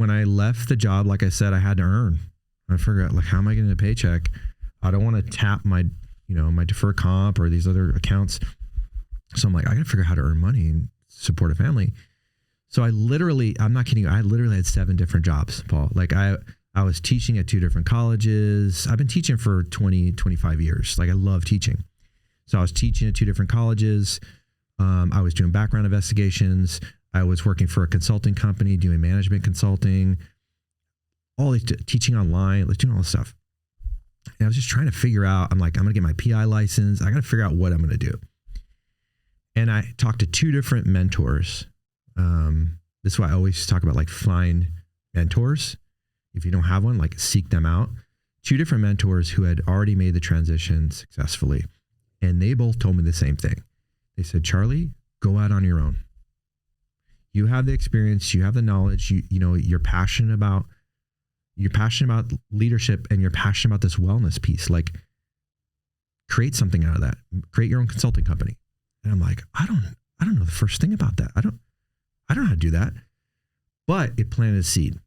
when I left the job, like I said, I had to earn. I figured, like, how am I getting a paycheck? I don't want to tap my, my deferred comp or these other accounts. So I'm like, I got to figure out how to earn money and support a family. So I'm not kidding you. I literally had 7 different jobs, Paul. Like I was teaching at 2 different colleges. I've been teaching for 20, 25 years. Like I love teaching. So I was teaching at 2 different colleges. I was doing background investigations. I was working for a consulting company, doing management consulting, all these teaching online, like doing all this stuff. And I was just trying to figure out, I'm like, I'm going to get my PI license. I got to figure out what I'm going to do. And I talked to 2 different mentors. This is why I always talk about, like, find mentors. If you don't have one, like, seek them out. 2 different mentors who had already made the transition successfully. And they both told me the same thing. They said, Charlie, go out on your own. You have the experience, you have the knowledge, you're passionate about leadership, and you're passionate about this wellness piece. Like, create something out of that. Create your own consulting company. And I'm like, I don't know the first thing about that. I don't know how to do that. But it planted a seed.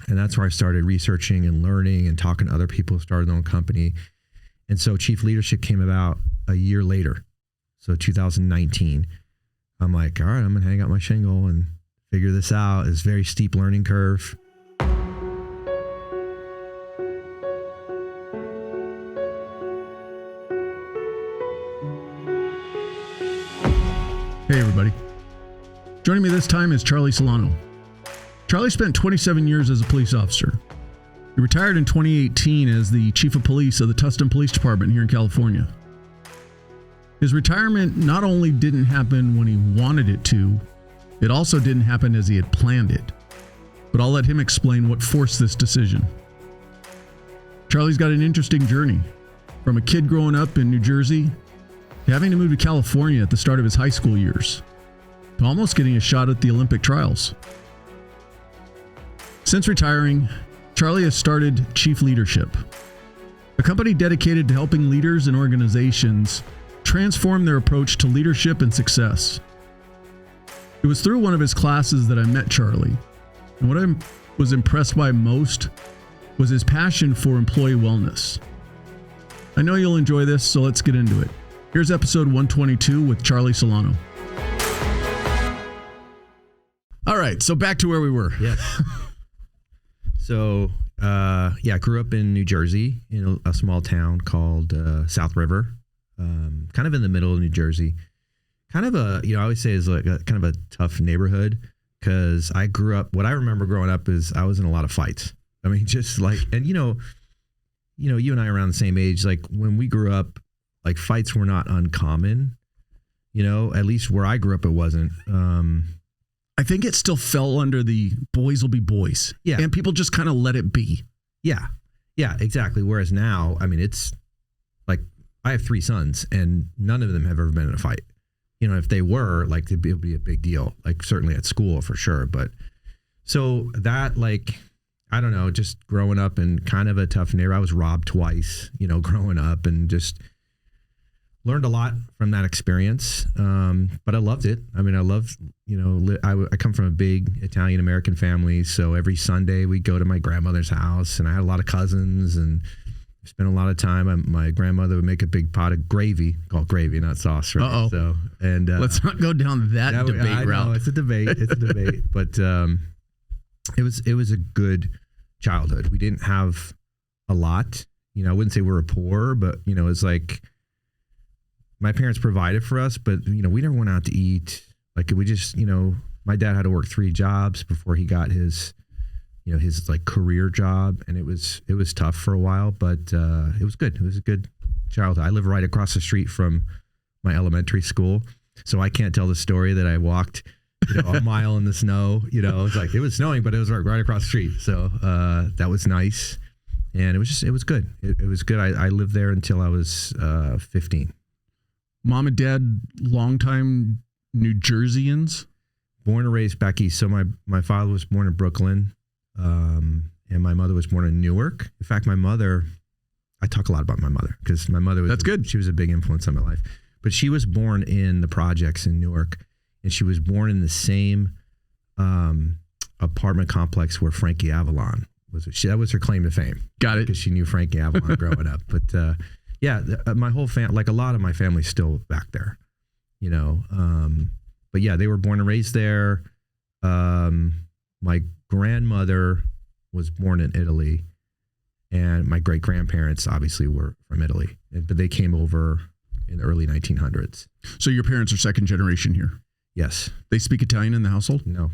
And that's where I started researching and learning and talking to other people who started their own company. And so Chief Leadership came about a year later. So 2019. I'm like, all right, I'm going to hang out my shingle and figure this out. It's a very steep learning curve. Hey, everybody. Joining me this time is Charlie Celano. Charlie spent 27 years as a police officer. He retired in 2018 as the chief of police of the Tustin Police Department here in California. His retirement not only didn't happen when he wanted it to, it also didn't happen as he had planned it. But I'll let him explain what forced this decision. Charlie's got an interesting journey, from a kid growing up in New Jersey to having to move to California at the start of his high school years, to almost getting a shot at the Olympic trials. Since retiring, Charlie has started Chief Leadership, a company dedicated to helping leaders and organizations transform their approach to leadership and success. It was through one of his classes that I met Charlie, and what I was impressed by most was his passion for employee wellness. I know you'll enjoy this, so let's get into it. Here's episode 122 with Charlie Celano. All right, so back to where we were. Yeah. So, I grew up in New Jersey in a small town called South River, kind of in the middle of New Jersey. Kind of I always say is like kind of a tough neighborhood, because I grew up, what I remember growing up is I was in a lot of fights. I mean, just like, and you and I are around the same age. Like when we grew up, like fights were not uncommon, at least where I grew up, it wasn't. I think it still fell under the boys will be boys. Yeah. And people just kind of let it be. Yeah. Yeah, exactly. Whereas now, I mean, it's like, I have 3 sons and none of them have ever been in a fight. If they were, like, it would be a big deal, like certainly at school for sure. But so that, like, I don't know, just growing up in kind of a tough neighborhood. I was robbed twice, growing up, and just learned a lot from that experience. But I loved it. I mean, I love, I come from a big Italian American family. So every Sunday we'd go to my grandmother's house, and I had a lot of cousins and spent a lot of time. My grandmother would make a big pot of gravy, called gravy, not sauce. Right? Uh-oh. So, and let's not go down that debate route. Know, it's a debate. But it was a good childhood. We didn't have a lot. I wouldn't say we were poor, but it's like my parents provided for us, but we never went out to eat. Like we just, my dad had to work 3 jobs before he got his his like career job, and it was tough for a while, but it was good. It was a good childhood. I live right across the street from my elementary school, so I can't tell the story that I walked a mile in the snow. It's like it was snowing, but it was right across the street. So that was nice, and it was good. It was good. I lived there until I was 15. Mom and dad, longtime New Jerseyans? Born and raised back east. So my father was born in Brooklyn, and my mother was born in Newark. In fact, I talk a lot about my mother because my mother was, that's good. She was a big influence on my life, but she was born in the projects in Newark, and she was born in the same apartment complex where Frankie Avalon was. That was her claim to fame. Got it. Because she knew Frankie Avalon growing up. But my whole family, like a lot of my family's still back there, But yeah, they were born and raised there. My grandmother was born in Italy, and my great grandparents obviously were from Italy, but they came over in the early 1900s. So your parents are second generation here? Yes. They speak Italian in the household? No.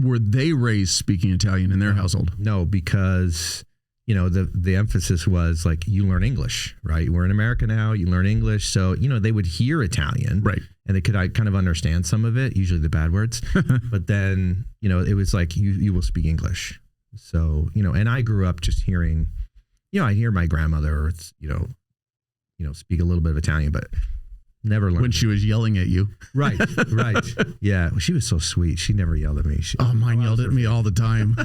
Were they raised speaking Italian in their household? No, because the emphasis was like, you learn English, right? We're in America now, you learn English. So, they would hear Italian, right? And they could kind of understand some of it, usually the bad words. But then, it was like, you will speak English. So, and I grew up just hearing, I hear my grandmother, speak a little bit of Italian, but never learned. When she was yelling at you. Right. Yeah. Well, she was so sweet. She never yelled at me. Mine yelled at me all the time.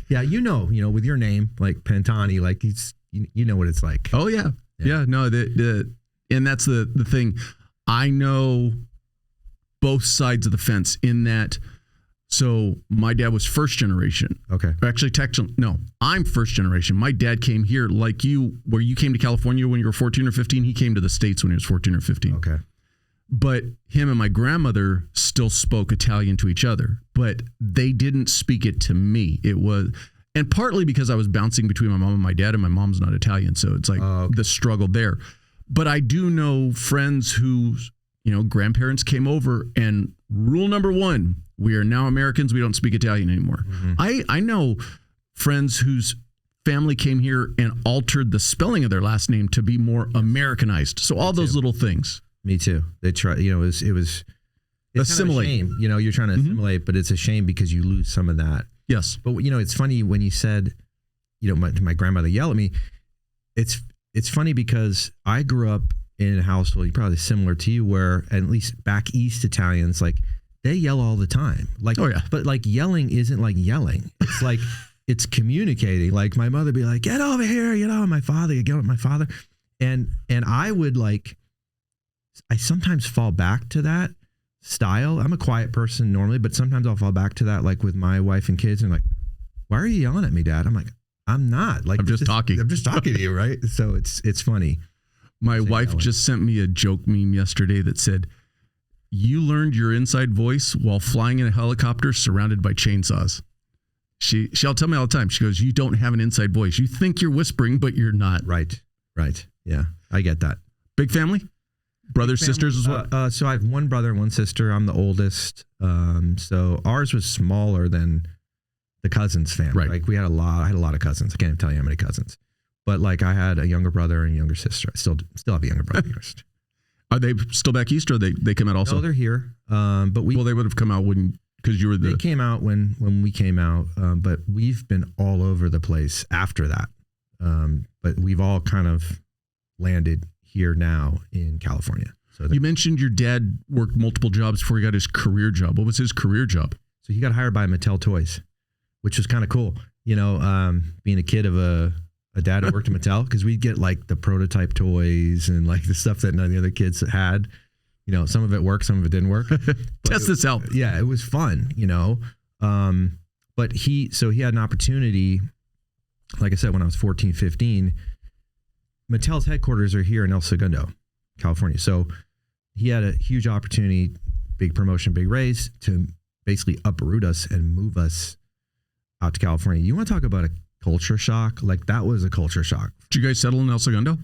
Yeah. With your name, like Pantani, like you know what it's like. Oh yeah. Yeah. No, and that's the thing. I know both sides of the fence in that. So my dad was first generation. Okay. Actually, no, I'm first generation. My dad came here like you, where you came to California when you were 14 or 15. He came to the States when he was 14 or 15. Okay. But him and my grandmother still spoke Italian to each other, but they didn't speak it to me. And partly because I was bouncing between my mom and my dad, and my mom's not Italian. So it's like the struggle there. But I do know friends whose, grandparents came over, and rule number one, we are now Americans. We don't speak Italian anymore. Mm-hmm. I know friends whose family came here and altered the spelling of their last name to be more Americanized. So all those little things. Me too. They try, it was assimilate. Kind of a shame. You're trying to assimilate, but it's a shame because you lose some of that. Yes. But it's funny when you said, my grandmother yelled at me. It's funny because I grew up in a household probably similar to you, where at least back east Italians, like, they yell all the time. Like, oh yeah. But like yelling isn't like yelling. It's like it's communicating. Like my mother be like, "Get over here," my father, get with my father, and I would I sometimes fall back to that style. I'm a quiet person normally, but sometimes I'll fall back to that, like with my wife and kids, and like, "Why are you yelling at me, Dad?" I'm like, "I'm not. Like, I'm just talking to you, right?" So it's funny. My wife just sent me a joke meme yesterday that said, "You learned your inside voice while flying in a helicopter surrounded by chainsaws." She'll tell me all the time. She goes, "You don't have an inside voice. You think you're whispering, but you're not." Right. Yeah, I get that. Big family? Brothers, sisters as well? So I have one brother and one sister. I'm the oldest. So ours was smaller than the cousins family. Right. Like I had a lot of cousins. I can't even tell you how many cousins. But like I had a younger brother and a younger sister. I still have a younger brother and younger sister. Are they still back east, or they come out also? No, they're here. But they would have come out because you were They came out when we came out. But we've been all over the place after that. But we've all kind of landed here now in California. So you mentioned your dad worked multiple jobs before he got his career job. What was his career job? So he got hired by Mattel Toys, which was kind of cool. Being a kid of a dad who worked at Mattel, because we'd get like the prototype toys and like the stuff that none of the other kids had. Some of it worked, some of it didn't work. Test this out. Yeah, it was fun, But he had an opportunity, like I said, when I was 14, 15, Mattel's headquarters are here in El Segundo, California. So he had a huge opportunity, big promotion, big raise, to basically uproot us and move us out to California. You want to talk about a culture shock? Like that was a culture shock. Did you guys settle in El Segundo?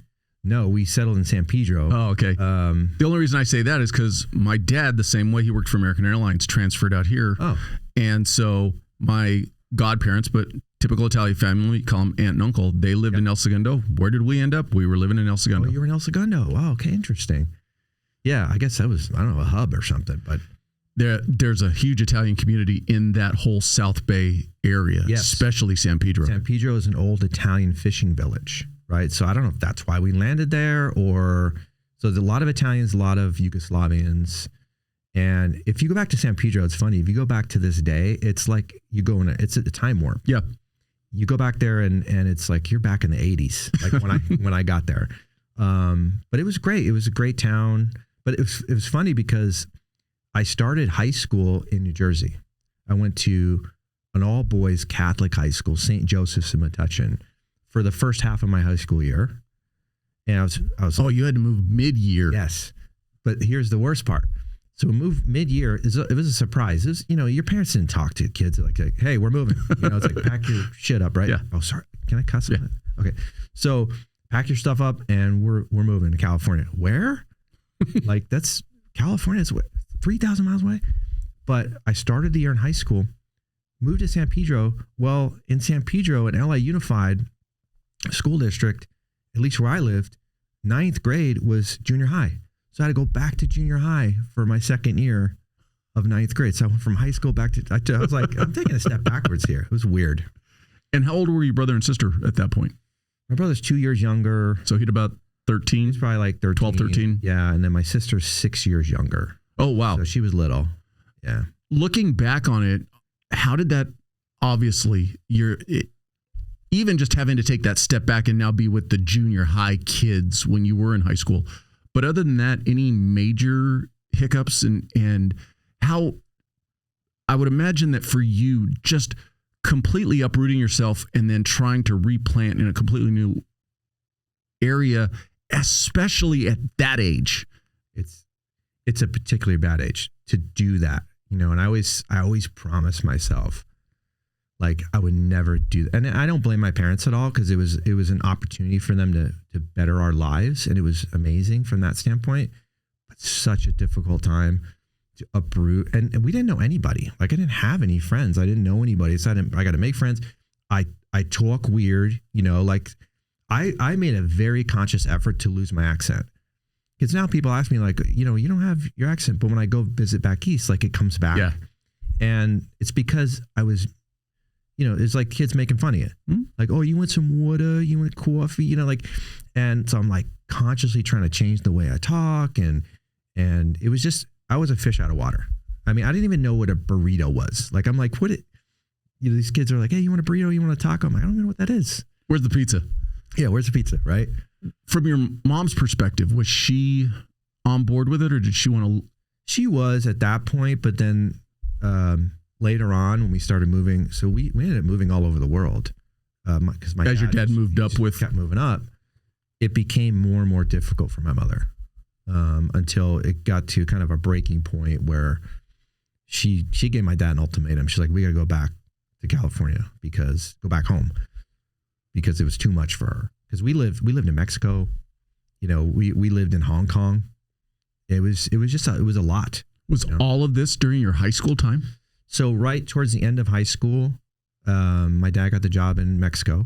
No, we settled in San Pedro. Oh, okay. The only reason I say that is because my dad, the same way, he worked for American Airlines, transferred out here. Oh. And so my godparents, but typical Italian family, call them aunt and uncle, they lived in El Segundo. Where did we end up? We were living in El Segundo. Oh, you were in El Segundo. Wow, okay, interesting. Yeah, I guess that was, I don't know, a hub or something, but there's a huge Italian community in that whole South Bay area, especially San Pedro. San Pedro is an old Italian fishing village, right? So I don't know if that's why we landed there, or so there's a lot of Italians, a lot of Yugoslavians. And if you go back to San Pedro, it's funny. If you go back to this day, it's like it's a time warp. Yeah. You go back there and it's like you're back in the 80s, like when I got there. But it was great. It was a great town. But it was funny because I started high school in New Jersey. I went to an all boys Catholic high school, St. Joseph's in Metuchen, for the first half of my high school year. And I was. Oh, you had to move mid-year. Yes. But here's the worst part. So we moved mid-year. It was a surprise. It was, your parents didn't talk to kids like, hey, we're moving. It's like, pack your shit up, right? Yeah. Oh, sorry. Can I cuss on Yeah. it? Okay. So pack your stuff up and we're moving to California. Where? Like that's California. It's 3,000 miles away. But I started the year in high school, moved to San Pedro. Well, in San Pedro, an LA Unified school district, at least where I lived, 9th grade was junior high. So I had to go back to junior high for my second year of 9th grade. So I went from high school back to, I was like, I'm taking a step backwards here. It was weird. And how old were your brother and sister at that point? My brother's 2 years younger. So he'd about 13? He's probably like 13. 12, 13? Yeah. And then my sister's 6 years younger. Oh, wow. So she was little. Yeah. Looking back on it, how did that, obviously, even just having to take that step back and now be with the junior high kids when you were in high school. But other than that, any major hiccups and how I would imagine that for you, just completely uprooting yourself and then trying to replant in a completely new area, especially at that age. It's a particularly bad age to do that, and I always promise myself, like I would never do that. And I don't blame my parents at all because it was an opportunity for them to better our lives. And it was amazing from that standpoint, but such a difficult time to uproot. And we didn't know anybody. Like I didn't have any friends. I didn't know anybody. So I got to make friends. I talk weird, like I made a very conscious effort to lose my accent. Because now people ask me like, you don't have your accent, but when I go visit back east, like it comes back. Yeah. And it's because I was, it's like kids making fun of you. Like, oh, you want some water? You want coffee? And so I'm like consciously trying to change the way I talk. And it was just, I was a fish out of water. I mean, I didn't even know what a burrito was. Like, I'm like, these kids are like, hey, you want a burrito? You want a taco? I'm like, I don't even know what that is. Where's the pizza? Yeah. Where's the pizza? Right. From your mom's perspective, was she on board with it or did she want to? She was at that point, but then later on when we started moving, so we ended up moving all over the world. Because as your dad moved up with, kept moving up, it became more and more difficult for my mother until it got to kind of a breaking point where she gave my dad an ultimatum. She's like, we got to go back to California go back home because it was too much for her. Because we lived in Mexico, we lived in Hong Kong. It was a lot. Was all of this during your high school time? So right towards the end of high school, my dad got the job in Mexico.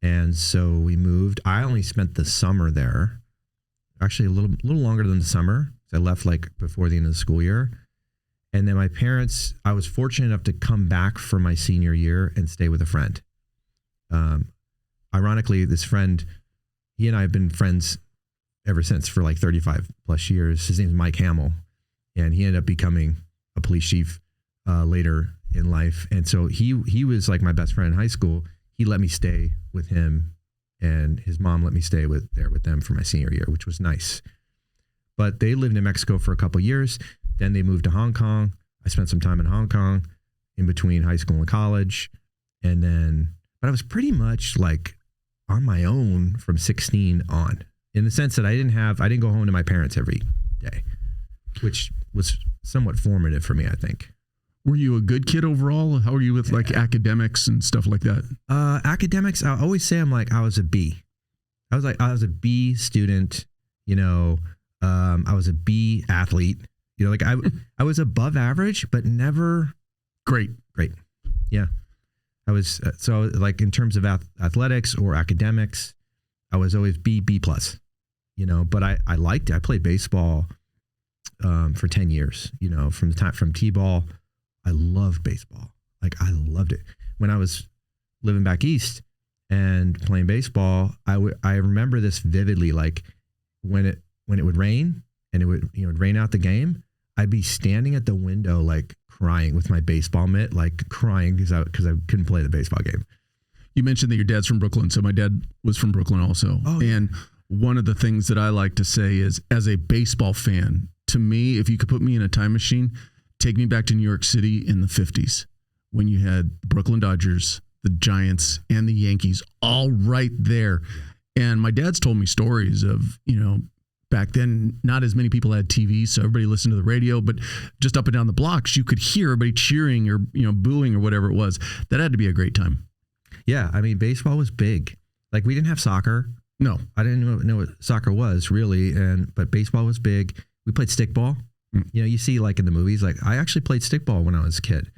And so we moved. I only spent the summer there, actually a little longer than the summer. I left like before the end of the school year. And then my parents, I was fortunate enough to come back for my senior year and stay with a friend. Ironically, this friend, he and I have been friends ever since for like 35 plus years. His name is Mike Hamill, and he ended up becoming a police chief later in life. And so he was like my best friend in high school. He let me stay with him, and his mom let me stay with them for my senior year, which was nice. But they lived in Mexico for a couple of years. Then they moved to Hong Kong. I spent some time in Hong Kong in between high school and college. But I was pretty much like on my own from 16 on, in the sense that I didn't go home to my parents every day, which was somewhat formative for me, I think. Were you a good kid overall? How were you with like academics and stuff like that? Academics, I always say I was a B. I was a B student, I was a B athlete, like I was above average, but never great. Yeah. I was, so like in terms of athletics or academics, I was always B plus, but I liked it. I played baseball for 10 years, from T-ball. I loved baseball. Like I loved it. When I was living back east and playing baseball, I remember this vividly, like when it would rain and it would, rain out the game, I'd be standing at the window, like crying with my baseball mitt, like crying because I couldn't play the baseball game. You mentioned that your dad's from Brooklyn. So my dad was from Brooklyn also. Oh, yeah. And one of the things that I like to say is, as a baseball fan, to me, if you could put me in a time machine, take me back to New York City in the 50s when you had the Brooklyn Dodgers, the Giants, and the Yankees all right there. Yeah. And my dad's told me stories of, back then, not as many people had TV, so everybody listened to the radio, but just up and down the blocks, you could hear everybody cheering or, booing or whatever it was. That had to be a great time. Yeah. I mean, baseball was big. Like, we didn't have soccer. No. I didn't know what soccer was really. But baseball was big. We played stickball. You see like in the movies, like I actually played stickball when I was a kid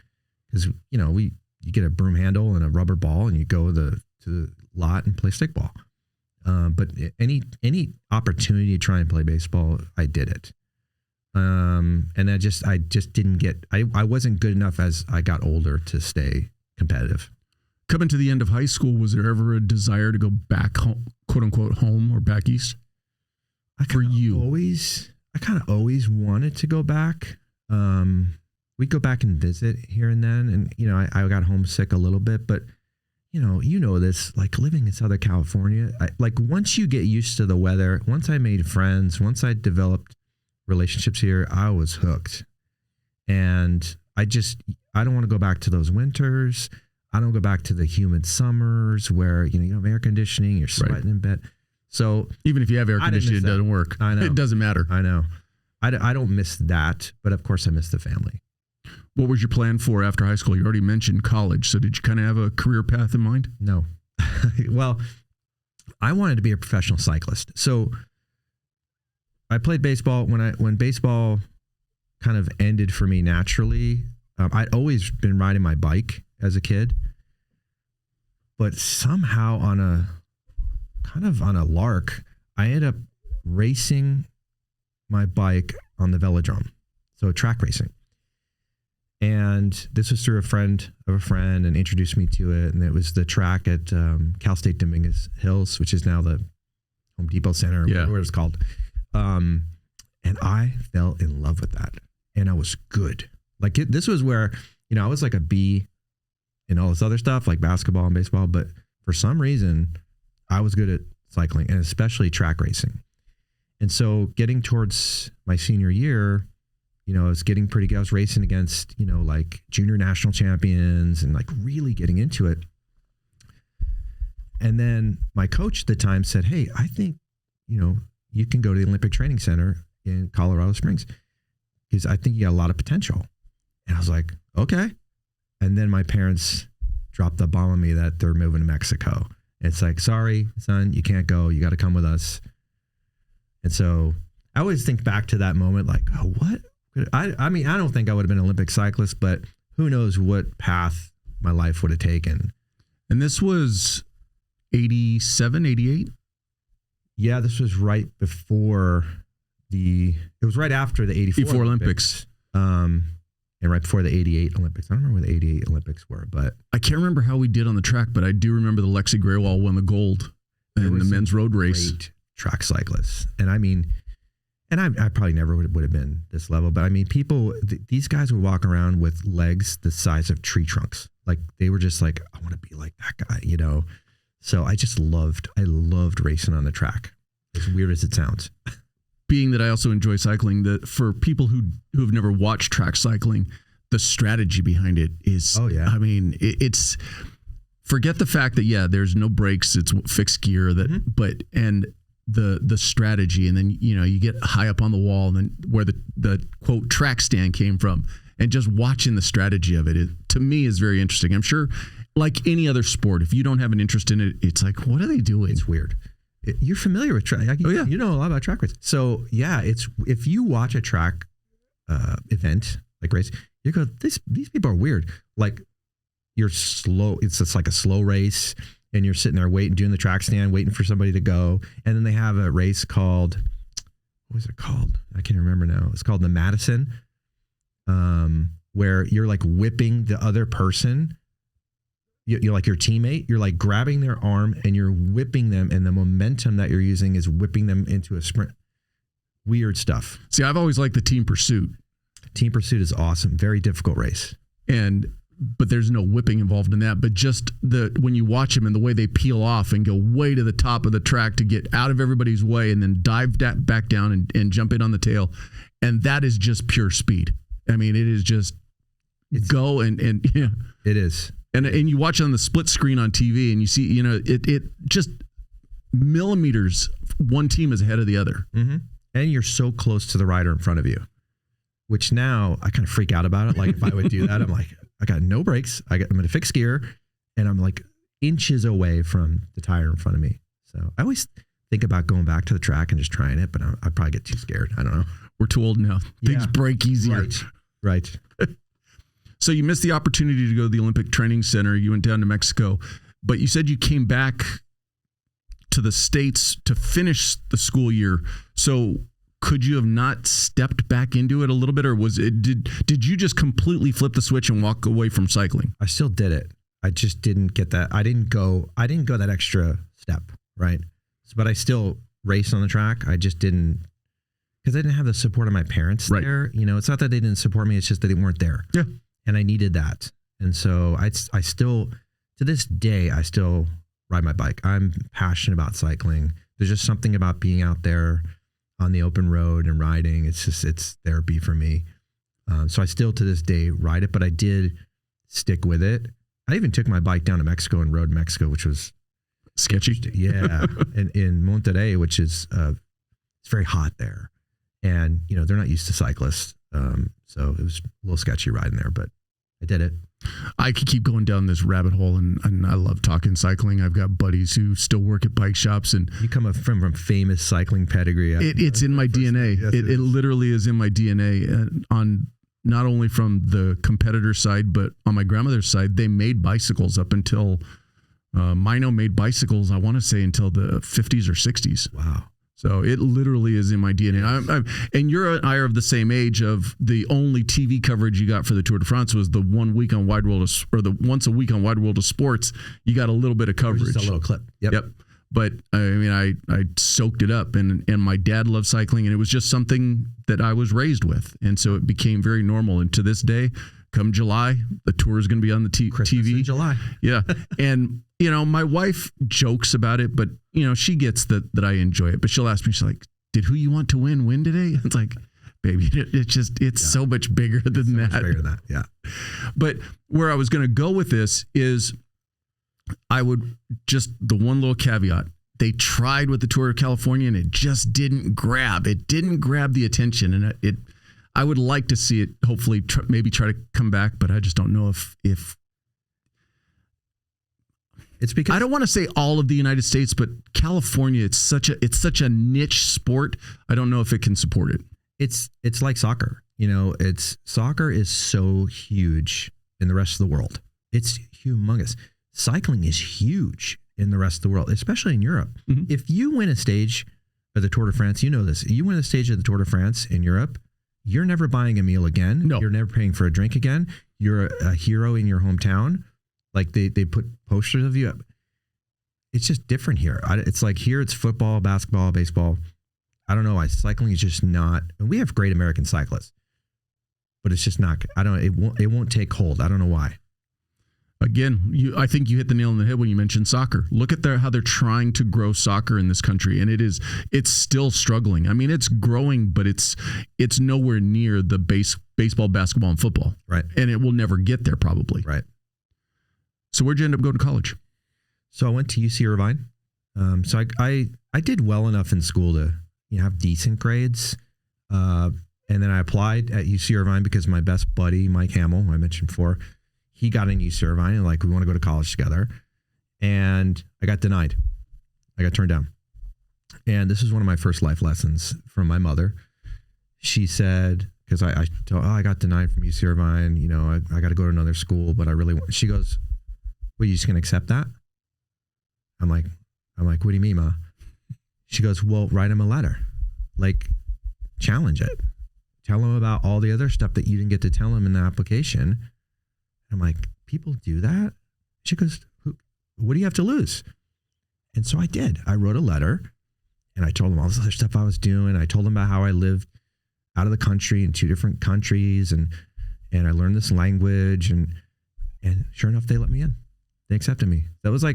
because, you get a broom handle and a rubber ball and you go to the lot and play stickball. But any opportunity to try and play baseball, I did it. And I just didn't get, I wasn't good enough as I got older to stay competitive. Coming to the end of high school, was there ever a desire to go back home, quote unquote, home or back east? I kind of always wanted to go back. We'd go back and visit here and then. And, I got homesick a little bit, but this, like living in Southern California, once you get used to the weather, once I made friends, once I developed relationships here, I was hooked. And I don't want to go back to those winters. I don't go back to the humid summers where, you have air conditioning, you're sweating in bed. So even if you have air conditioning, it doesn't work. I know. It doesn't matter. I know. I don't miss that, but of course I miss the family. What was your plan for after high school? You already mentioned college. So did you kind of have a career path in mind? No. Well, I wanted to be a professional cyclist. So I played baseball when baseball kind of ended for me naturally. I'd always been riding my bike as a kid, but somehow on a lark, I ended up racing my bike on the velodrome. So track racing. And this was through a friend of a friend and introduced me to it. And it was the track at Cal State Dominguez Hills, which is now the Home Depot Center, whatever it's called. And I fell in love with that. And I was good. This was where, I was like a B in all this other stuff like basketball and baseball. But for some reason, I was good at cycling and especially track racing. And so getting towards my senior year, I was getting pretty good. I was racing against, like junior national champions and like really getting into it. And then my coach at the time said, hey, I think, you can go to the Olympic Training Center in Colorado Springs because I think you got a lot of potential. And I was like, okay. And then my parents dropped the bomb on me that they're moving to Mexico. And it's like, sorry, son, you can't go. You got to come with us. And so I always think back to that moment like, oh, what? I mean, I don't think I would have been an Olympic cyclist, but who knows what path my life would have taken. And this was 87, 88? Yeah, this was right before it was right after the 84 Olympics. And right before the 88 Olympics. I don't remember where the 88 Olympics were, but I can't remember how we did on the track, but I do remember the Lexi Graywall won the gold in the men's road race. Great track cyclists. And I mean, and I probably never would have been this level, but I mean, these guys would walk around with legs the size of tree trunks. Like they were just like, I want to be like that guy, So I loved racing on the track. As weird as it sounds. Being that I also enjoy cycling, that for people who have never watched track cycling, the strategy behind it is, I mean, it's forget the fact that, there's no brakes, it's fixed gear but the strategy, and then you get high up on the wall, and then where the quote track stand came from, and just watching the strategy of it to me is very interesting. I'm sure, like any other sport, if you don't have an interest in it, it's like, what are they doing? It's weird. You're familiar with track. You know a lot about track race. So it's if you watch a track event like race, you go, these people are weird. Like you're slow. It's just like a slow race. And you're sitting there doing the track stand, waiting for somebody to go. And then they have a race called, what was it called? I can't remember now. It's called the Madison, where you're like whipping the other person. You're like your teammate. You're like grabbing their arm and you're whipping them. And the momentum that you're using is whipping them into a sprint. Weird stuff. See, I've always liked the team pursuit. Team pursuit is awesome. Very difficult race. But there's no whipping involved in that. But just when you watch them and the way they peel off and go way to the top of the track to get out of everybody's way and then dive back down and jump in on the tail. And that is just pure speed. I mean, it is just go and yeah. It is. And you watch on the split screen on TV and you see, it just millimeters. One team is ahead of the other. Mm-hmm. And you're so close to the rider in front of you, which now I kind of freak out about it. Like if I would do that, I'm like, I got no brakes. I'm in a fixed gear and I'm like inches away from the tire in front of me. So I always think about going back to the track and just trying it, but I'd probably get too scared. I don't know. We're too old now. Things break easier. Right. So you missed the opportunity to go to the Olympic Training Center. You went down to Mexico, but you said you came back to the States to finish the school year. So could you have not stepped back into it a little bit, or was it did you just completely flip the switch and walk away from cycling? I still did it. I just didn't get that. I didn't go that extra step, right? But I still raced on the track. I just didn't, because I didn't have the support of my parents there. It's not that they didn't support me. It's just that they weren't there. Yeah. And I needed that. And so I still, to this day, I still ride my bike. I'm passionate about cycling. There's just something about being out there on the open road and riding. It's therapy for me. So I still to this day ride it, but I did stick with it. I even took my bike down to Mexico and rode Mexico, which was sketchy. Yeah. And in Monterrey, which is, it's very hot there. And, they're not used to cyclists. So it was a little sketchy riding there, but I did it. I could keep going down this rabbit hole, and I love talking cycling. I've got buddies who still work at bike shops, and you come from famous cycling pedigree. It's in my DNA. Yes, it literally is in my DNA. On not only from the competitor side, but on my grandmother's side, they made bicycles up until Mino made bicycles. I want to say until the 50s or 60s. Wow. So it literally is in my DNA. And you and I are of the same age. Of the only TV coverage you got for the Tour de France was the 1 week on Wide World or the once a week on Wide World of Sports. You got a little bit of coverage, just a little clip. Yep. But I mean, I soaked it up, and my dad loved cycling, and it was just something that I was raised with, and so it became very normal. And to this day, come July, the tour is going to be on the TV. In July. Yeah, and my wife jokes about it, but she gets that I enjoy it. But she'll ask me, she's like, "Did who you want to win today?" It's like, baby, it's so much bigger than that. Much bigger than that, yeah. But where I was going to go with this is, I would just, the one little caveat, they tried with the Tour of California and it just didn't grab. It didn't grab the attention, and I would like to see it hopefully maybe try to come back, but I just don't know if it's because I don't want to say all of the United States, but California, it's such a niche sport. I don't know if it can support it. It's like soccer. Soccer is so huge in the rest of the world. It's humongous. Cycling is huge in the rest of the world, especially in Europe. Mm-hmm. If you win a stage of the Tour de France, you know this. You win a stage of the Tour de France in Europe, you're never buying a meal again. No. You're never paying for a drink again. You're a hero in your hometown. Like they put posters of you up. It's just different here. It's like here it's football, basketball, baseball. I don't know why cycling is just not. And we have great American cyclists, but it's just not. It won't take hold. I don't know why. Again, I think you hit the nail on the head when you mentioned soccer. Look at how they're trying to grow soccer in this country, and it's still struggling. I mean, it's growing, but it's nowhere near the baseball, basketball, and football. Right. And it will never get there probably. Right. So where'd you end up going to college? So I went to UC Irvine. So I did well enough in school to have decent grades. And then I applied at UC Irvine because my best buddy, Mike Hamill, who I mentioned before, he got in UC Irvine and we want to go to college together. And I got denied. I got turned down. And this is one of my first life lessons from my mother. She said, because I told I got denied from UC Irvine, I got to go to another school, but I really want, she goes, well, you just going to accept that? I'm like, what do you mean, Ma? She goes, well, write him a letter. Challenge it. Tell him about all the other stuff that you didn't get to tell him in the application. I'm like, people do that? She goes, what do you have to lose? And so I did. I wrote a letter and I told him all this other stuff I was doing. I told him about how I lived out of the country in 2 different countries and I learned this language and sure enough, they let me in. They accepted me. That was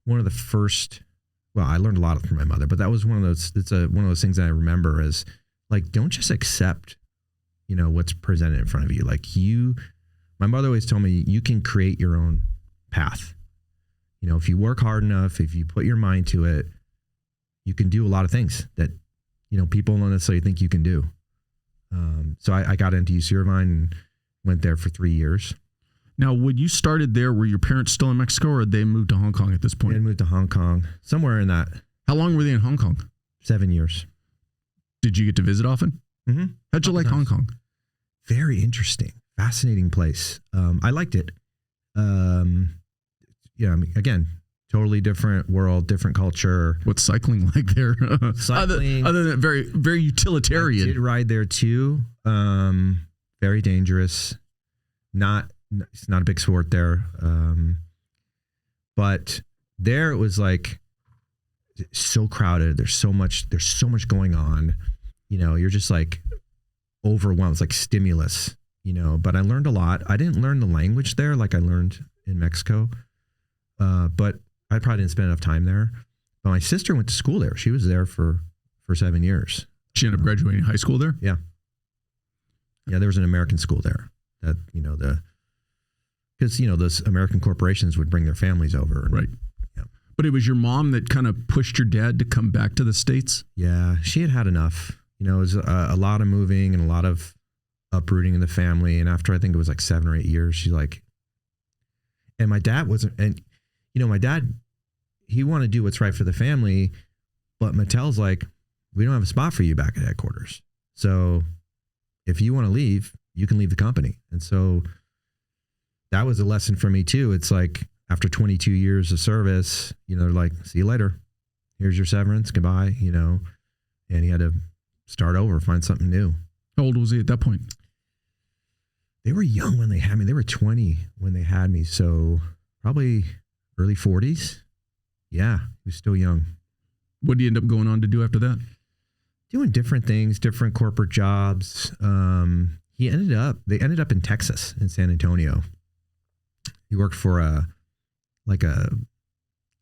one of the first, well, I learned a lot from my mother, but that was one of those, one of those things that I remember as don't just accept what's presented in front of you. Like my mother always told me, you can create your own path. If you work hard enough, if you put your mind to it, you can do a lot of things that, people don't necessarily think you can do. So I got into UC Irvine and went there for 3 years. Now, when you started there, were your parents still in Mexico, or had they moved to Hong Kong at this point? They moved to Hong Kong, somewhere in that. How long were they in Hong Kong? 7 years. Did you get to visit often? Mm-hmm. How'd you like Hong Kong? Very interesting, fascinating place. I liked it. Again, totally different world, different culture. What's cycling like there? Cycling. Other than very, very utilitarian. I did ride there too. Very dangerous. It's not a big sport there. But there it was like so crowded. There's so much going on. You're just like overwhelmed. It's like stimulus, but I learned a lot. I didn't learn the language there like I learned in Mexico. But I probably didn't spend enough time there. But my sister went to school there. She was there for 7 years. She ended up graduating high school there? Yeah. Yeah, there was an American school there that, because, those American corporations would bring their families over. Right. Yeah. But it was your mom that kind of pushed your dad to come back to the States? Yeah, she had enough. It was a lot of moving and a lot of uprooting in the family. And after I think it was like 7 or 8 years, she's like, and my dad wasn't, and my dad, he wanted to do what's right for the family, but Mattel's like, we don't have a spot for you back at headquarters. So if you want to leave, you can leave the company. And so that was a lesson for me too. It's like after 22 years of service, they're like, see you later. Here's your severance. Goodbye. And he had to start over, find something new. How old was he at that point? They were young when they had me. They were 20 when they had me. So probably early 40s. Yeah, he was still young. What did you end up going on to do after that? Doing different things, different corporate jobs. They ended up in Texas, in San Antonio. He worked for a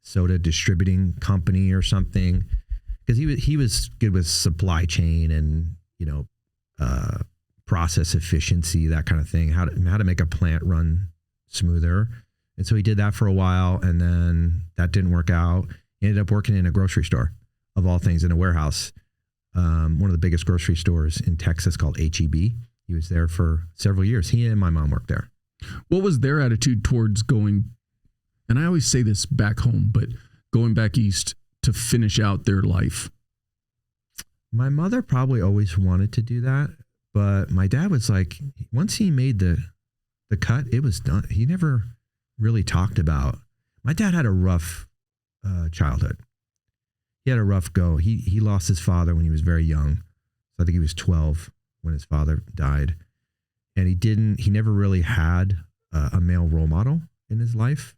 soda distributing company or something, because he was good with supply chain and, process efficiency, that kind of thing, how to make a plant run smoother. And so he did that for a while, and then that didn't work out. He ended up working in a grocery store, of all things, in a warehouse. One of the biggest grocery stores in Texas called H-E-B. He was there for several years. He and my mom worked there. What was their attitude towards going, and I always say this back home, but going back east to finish out their life? My mother probably always wanted to do that, but my dad was like, once he made the cut, it was done. He never really talked about. My dad had a rough childhood. He had a rough go. He lost his father when he was very young. So I think he was 12 when his father died. And he never really had a male role model in his life.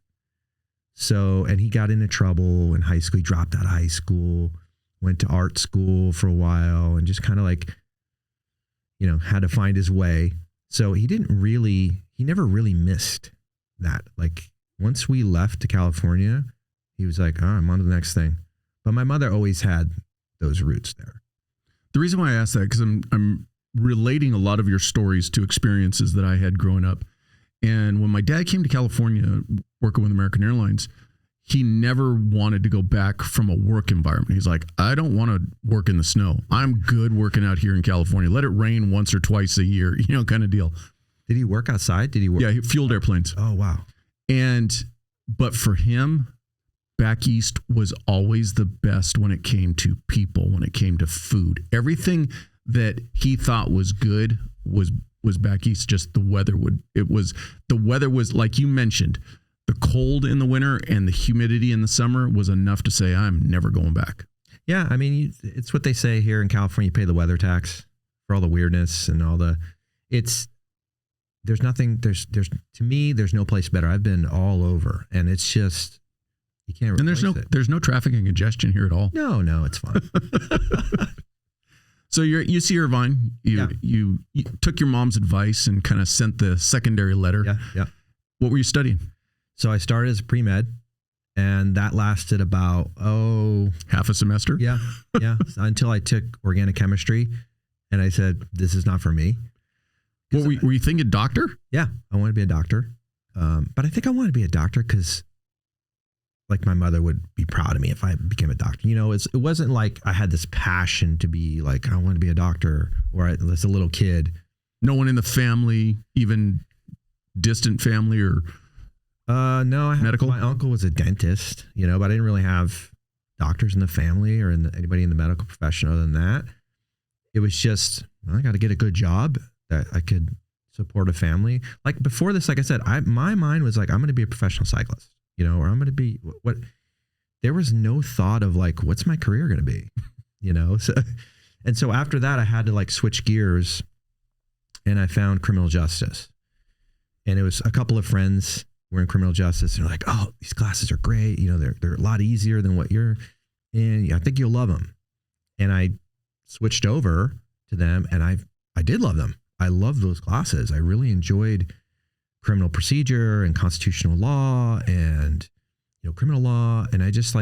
So, and he got into trouble in high school. He dropped out of high school, went to art school for a while, and just kind of like, had to find his way. So he never really missed that. Like once we left to California, he was like, I'm on to the next thing. But my mother always had those roots there. The reason why I asked that, because I'm relating a lot of your stories to experiences that I had growing up. And when my dad came to California working with American Airlines, he never wanted to go back from a work environment. He's like, I don't want to work in the snow. I'm good working out here in California. Let it rain once or twice a year, kind of deal. Did he work outside? Did he work? Yeah, he fueled airplanes. Oh, wow. But for him, back east was always the best when it came to people, when it came to food. Everything that he thought was good was back east. Just the weather was like you mentioned, the cold in the winter and the humidity in the summer was enough to say, I'm never going back. Yeah. I mean, it's what they say here in California, you pay the weather tax for all the weirdness and all there's no place better. I've been all over, and it's just, you can't replace it. And there's no traffic and congestion here at all. No, it's fine. So you're at UC Irvine. You took your mom's advice and kind of sent the secondary letter. Yeah. What were you studying? So I started as pre-med, and that lasted about, half a semester? Yeah. Until I took organic chemistry, and I said, this is not for me. What were you thinking, doctor? Yeah, I wanted to be a doctor. But I think I wanted to be a doctor because like my mother would be proud of me if I became a doctor. You know, it wasn't like I had this passion to be like, I want to be a doctor or as a little kid. No one in the family, even distant family or no, medical? My uncle was a dentist, you know, but I didn't really have doctors in the family or anybody in the medical profession other than that. It was just, I got to get a good job that I could support a family. Like before this, like I said, my mind was like, I'm going to be a professional cyclist, you know, or I'm going to be what there was no thought of like, what's my career going to be, you know? So after that, I had to like switch gears and I found criminal justice. And it was a couple of friends were in criminal justice and they're like, oh, these classes are great. You know, they're a lot easier than what you're in. I think you'll love them. And I switched over to them and I did love them. I loved those classes. I really enjoyed criminal procedure and constitutional law and, you know, criminal law. And I don't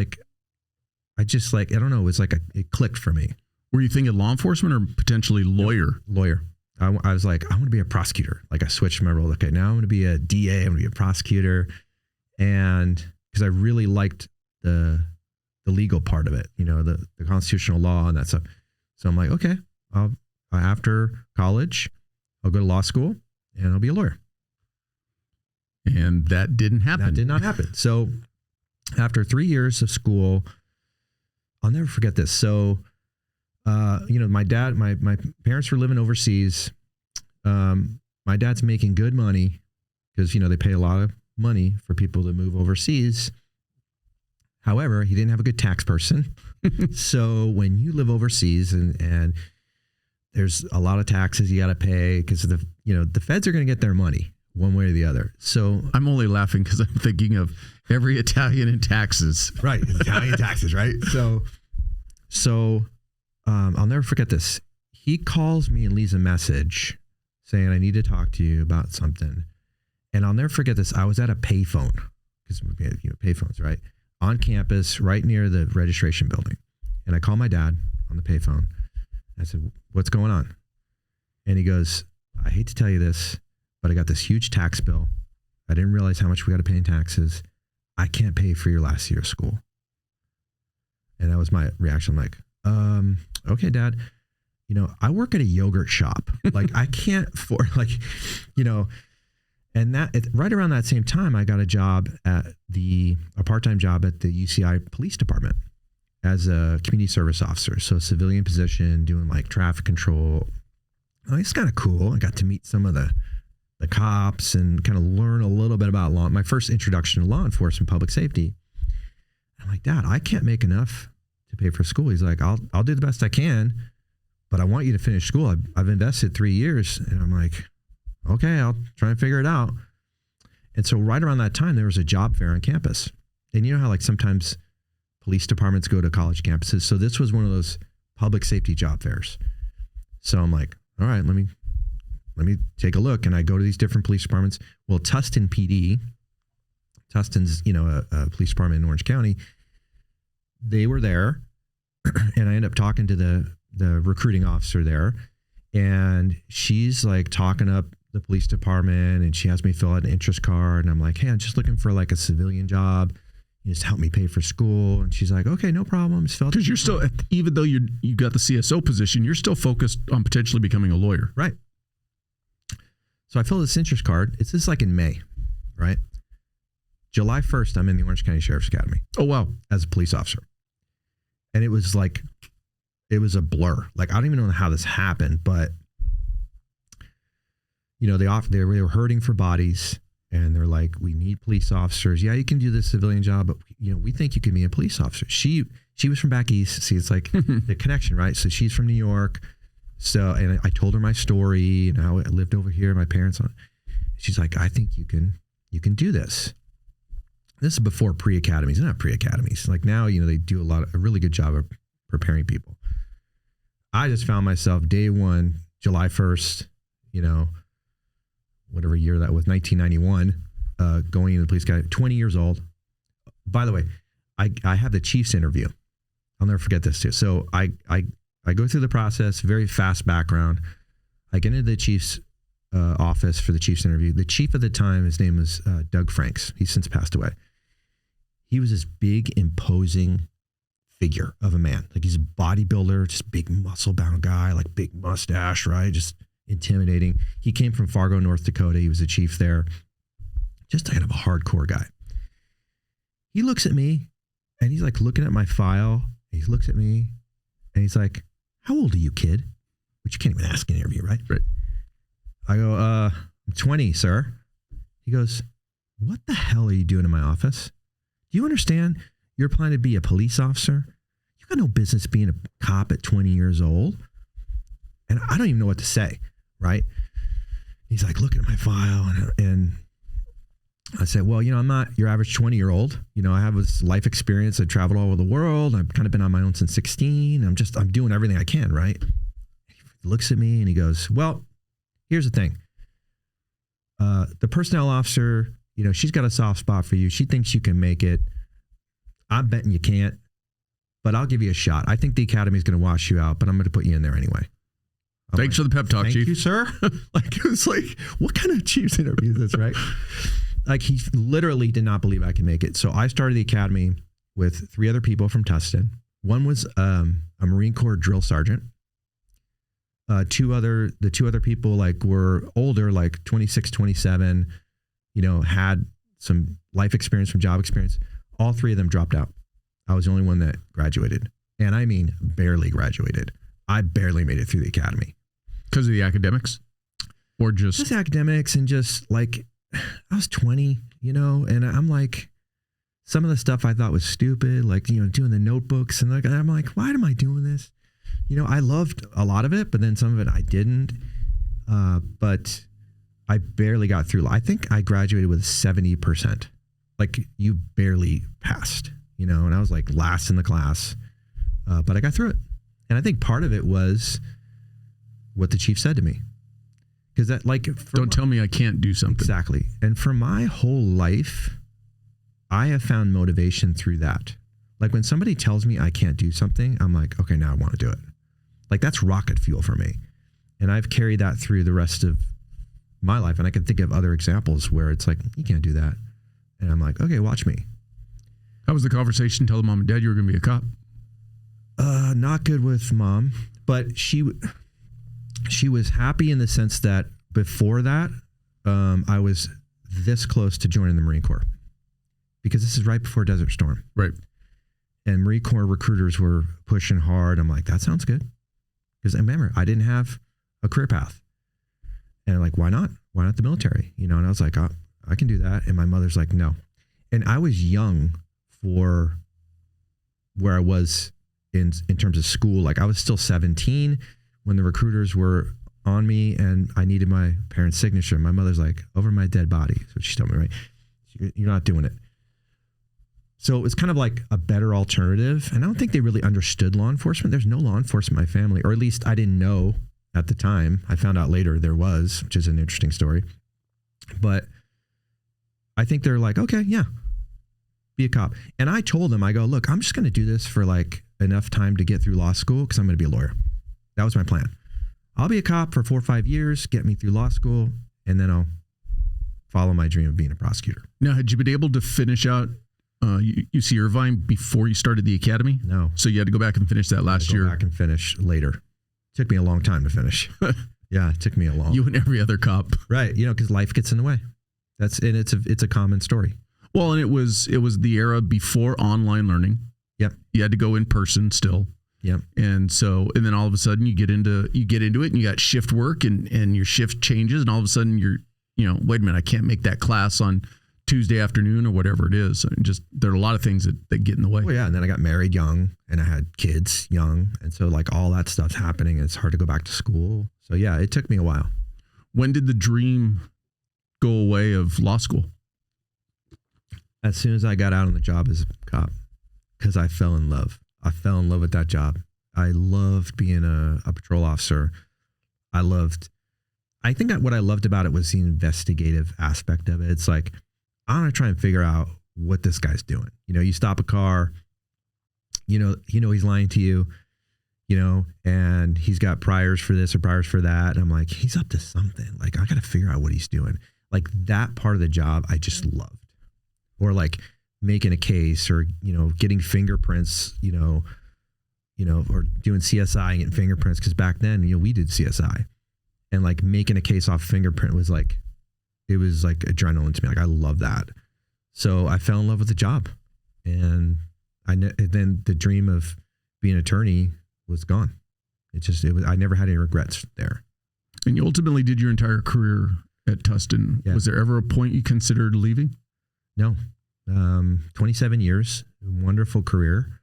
know, it was like it clicked for me. Were you thinking law enforcement or potentially lawyer? Lawyer. I was like, I want to be a prosecutor. Like I switched my role. Okay, now I'm going to be a DA. I'm going to be a prosecutor. And because I really liked the legal part of it, you know, the constitutional law and that stuff. So I'm like, okay, after college, I'll go to law school and I'll be a lawyer. And that didn't happen. That did not happen. So after 3 years of school, I'll never forget this. So, you know, my parents were living overseas. My dad's making good money because, you know, they pay a lot of money for people to move overseas. However, he didn't have a good tax person. So when you live overseas and there's a lot of taxes you got to pay because the feds are going to get their money one way or the other. So I'm only laughing because I'm thinking of every Italian in taxes. Right. Italian taxes. Right. So I'll never forget this. He calls me and leaves a message saying, I need to talk to you about something. And I'll never forget this. I was at a payphone because you know, payphones, right? On campus, right near the registration building. And I called my dad on the payphone. I said, what's going on? And he goes, I hate to tell you this, but I got this huge tax bill. I didn't realize how much we got to pay in taxes. I can't pay for your last year of school. And that was my reaction. I'm like, okay, Dad, you know, I work at a yogurt shop. Like I can't afford, like, you know, and right around that same time, I got a part-time job at the UCI police department as a community service officer. So civilian position, doing like traffic control. Oh, it's kind of cool. I got to meet some of the cops and kind of learn a little bit about my first introduction to law enforcement, public safety. I'm like, Dad, I can't make enough to pay for school. He's like, I'll do the best I can, but I want you to finish school. I've invested 3 years. And I'm like, okay, I'll try and figure it out. And so right around that time, there was a job fair on campus. And you know how like sometimes police departments go to college campuses. So this was one of those public safety job fairs. So I'm like, all right, let me take a look. And I go to these different police departments. Well, Tustin PD, Tustin's, you know, a police department in Orange County, they were there. And I ended up talking to the recruiting officer there. And she's like talking up the police department and she has me fill out an interest card. And I'm like, hey, I'm just looking for like a civilian job. You just help me pay for school. And she's like, okay, no problem. Because you're still, even though you got the CSO position, you're still focused on potentially becoming a lawyer. Right. So I filled this interest card. It's just like in May, right? July 1st, I'm in the Orange County Sheriff's Academy. Oh, wow. As a police officer. And it was a blur. Like, I don't even know how this happened, but you know, they were hurting for bodies and they're like, we need police officers. Yeah, you can do this civilian job, but you know, we think you can be a police officer. She was from back east. See, it's like the connection, right? So she's from New York. So, and I told her my story and how I lived over here, my parents on. She's like, I think you can do this. This is before pre-academies. They're not pre-academies. Like now, you know, they do a really good job of preparing people. I just found myself day one, July 1st, you know, whatever year that was, 1991, going into the police academy, 20 years old. By the way, I have the chief's interview. I'll never forget this too. So I go through the process, very fast background. I get into the chief's office for the chief's interview. The chief at the time, his name was Doug Franks. He's since passed away. He was this big, imposing figure of a man. Like he's a bodybuilder, just big muscle-bound guy, like big mustache, right? Just intimidating. He came from Fargo, North Dakota. He was a chief there. Just kind of a hardcore guy. He looks at me and he's like looking at my file. He looks at me and he's like, "How old are you, kid?" Which you can't even ask in an interview, right? Right. I go, I'm 20, sir. He goes, "What the hell are you doing in my office? Do you understand you're planning to be a police officer? You got no business being a cop at 20 years old." And I don't even know what to say, right? He's like looking at my file and I said, "Well, I'm not your average 20-year-old. I have this life experience. I traveled all over the world. I've kind of been on my own since 16. I'm doing everything I can," right? He looks at me and he goes, "Well, here's the thing. The personnel officer, she's got a soft spot for you. She thinks you can make it. I'm betting you can't, but I'll give you a shot. I think the academy is going to wash you out, but I'm going to put you in there anyway." Thanks for the pep talk, Chief. Chief. Thank you, sir. Like, it was like, what kind of chief's interview is this, right? Like, he literally did not believe I could make it. So I started the academy with 3 other people from Tustin. One was a Marine Corps drill sergeant. The two other people were older, like 26, 27, had some life experience, some job experience. All 3 of them dropped out. I was the only one that graduated. And I mean, barely graduated. I barely made it through the academy. Because of the academics? Or just academics and just like, I was 20, and I'm like, some of the stuff I thought was stupid, like, doing the notebooks and I'm like, why am I doing this? I loved a lot of it, but then some of it I didn't. But I barely got through. I think I graduated with 70%. Like, you barely passed, and I was like last in the class, but I got through it. And I think part of it was what the chief said to me. Because that, like, don't tell me I can't do something. Exactly. And for my whole life, I have found motivation through that. Like, when somebody tells me I can't do something, I'm like, okay, now I want to do it. Like, that's rocket fuel for me. And I've carried that through the rest of my life. And I can think of other examples where it's like, you can't do that. And I'm like, okay, watch me. How was the conversation? Tell the mom and dad you were going to be a cop? Not good with mom, but she was happy in the sense that before that, I was this close to joining the Marine Corps, because this is right before Desert Storm. Right. And Marine Corps recruiters were pushing hard. I'm like, that sounds good. Because remember, I didn't have a career path. And I'm like, why not? Why not the military? And I was like, oh, I can do that. And my mother's like, no. And I was young for where I was in terms of school. Like, I was still 17 when the recruiters were on me and I needed my parents' signature. My mother's like, over my dead body. That's what she told me, right? You're not doing it. So it was kind of like a better alternative. And I don't think they really understood law enforcement. There's no law enforcement in my family, or at least I didn't know at the time. I found out later there was, which is an interesting story. But I think they're like, okay, yeah, be a cop. And I told them, I go, look, I'm just going to do this for like enough time to get through law school, because I'm going to be a lawyer. That was my plan. I'll be a cop for 4 or 5 years, get me through law school, and then I'll follow my dream of being a prosecutor. Now, had you been able to finish out UC Irvine before you started the academy? No. So you had to go back and finish that last year? Go back and finish later. Took me a long time to finish. Yeah, it took me a long. You and every other cop. Right. Because life gets in the way. It's a common story. Well, and it was the era before online learning. Yep. You had to go in person still. Yep. And then all of a sudden you get into it and you got shift work and your shift changes, and all of a sudden you're, wait a minute, I can't make that class on Tuesday afternoon or whatever it is. And just, there are a lot of things that get in the way. Well, yeah. And then I got married young and I had kids young. And so like all that stuff's happening. And it's hard to go back to school. So yeah, it took me a while. When did the dream go away of law school? As soon as I got out on the job as a cop, because I fell in love. I fell in love with that job. I loved being a patrol officer. I think what I loved about it was the investigative aspect of it. It's like, I want to try and figure out what this guy's doing. You stop a car, he's lying to you. and he's got priors for this or priors for that. And I'm like, he's up to something. Like, I got to figure out what he's doing. Like, that part of the job I just loved. Or like making a case, or, getting fingerprints, or doing CSI and getting fingerprints. Cause back then, we did CSI, and like making a case off fingerprint was like, it was like adrenaline to me. Like, I love that. So I fell in love with the job, and then the dream of being an attorney was gone. I never had any regrets there. And you ultimately did your entire career at Tustin. Yeah. Was there ever a point you considered leaving? No. 27 years, wonderful career.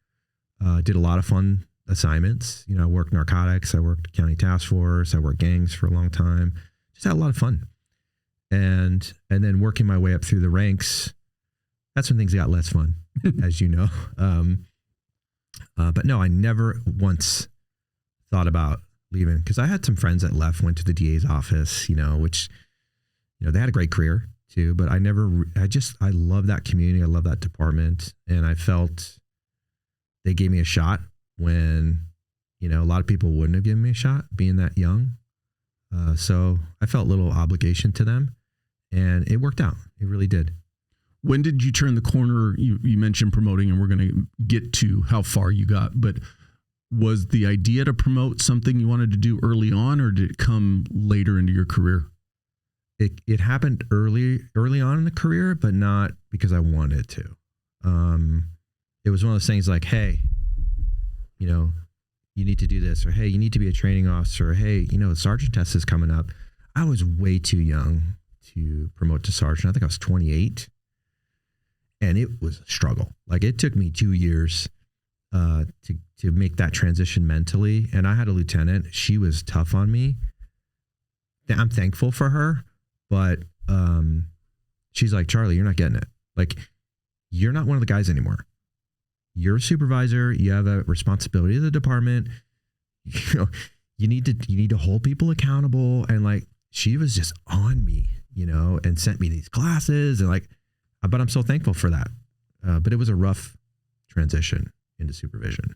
Did a lot of fun assignments. I worked narcotics. I worked county task force. I worked gangs for a long time. Just had a lot of fun. And then working my way up through the ranks, that's when things got less fun, as you know. But no, I never once thought about leaving, because I had some friends that left, went to the DA's office, which, they had a great career too, but I love that community. I love that department. And I felt they gave me a shot when, a lot of people wouldn't have given me a shot being that young. So I felt a little obligation to them, and it worked out. It really did. When did you turn the corner? You mentioned promoting, and we're going to get to how far you got, but was the idea to promote something you wanted to do early on, or did it come later into your career? It happened early on in the career, but not because I wanted it to. It was one of those things like, hey, you need to do this, or hey, you need to be a training officer, or hey, the sergeant test is coming up. I was way too young to promote to sergeant. I think I was 28, and it was a struggle. Like, it took me 2 years to make that transition mentally. And I had a lieutenant. She was tough on me. I'm thankful for her, but she's like, Charlie, you're not getting it. Like, you're not one of the guys anymore. You're a supervisor. You have a responsibility of the department. You need to hold people accountable. And like, she was just on me, and sent me these classes, and like, but I'm so thankful for that. But it was a rough transition into supervision.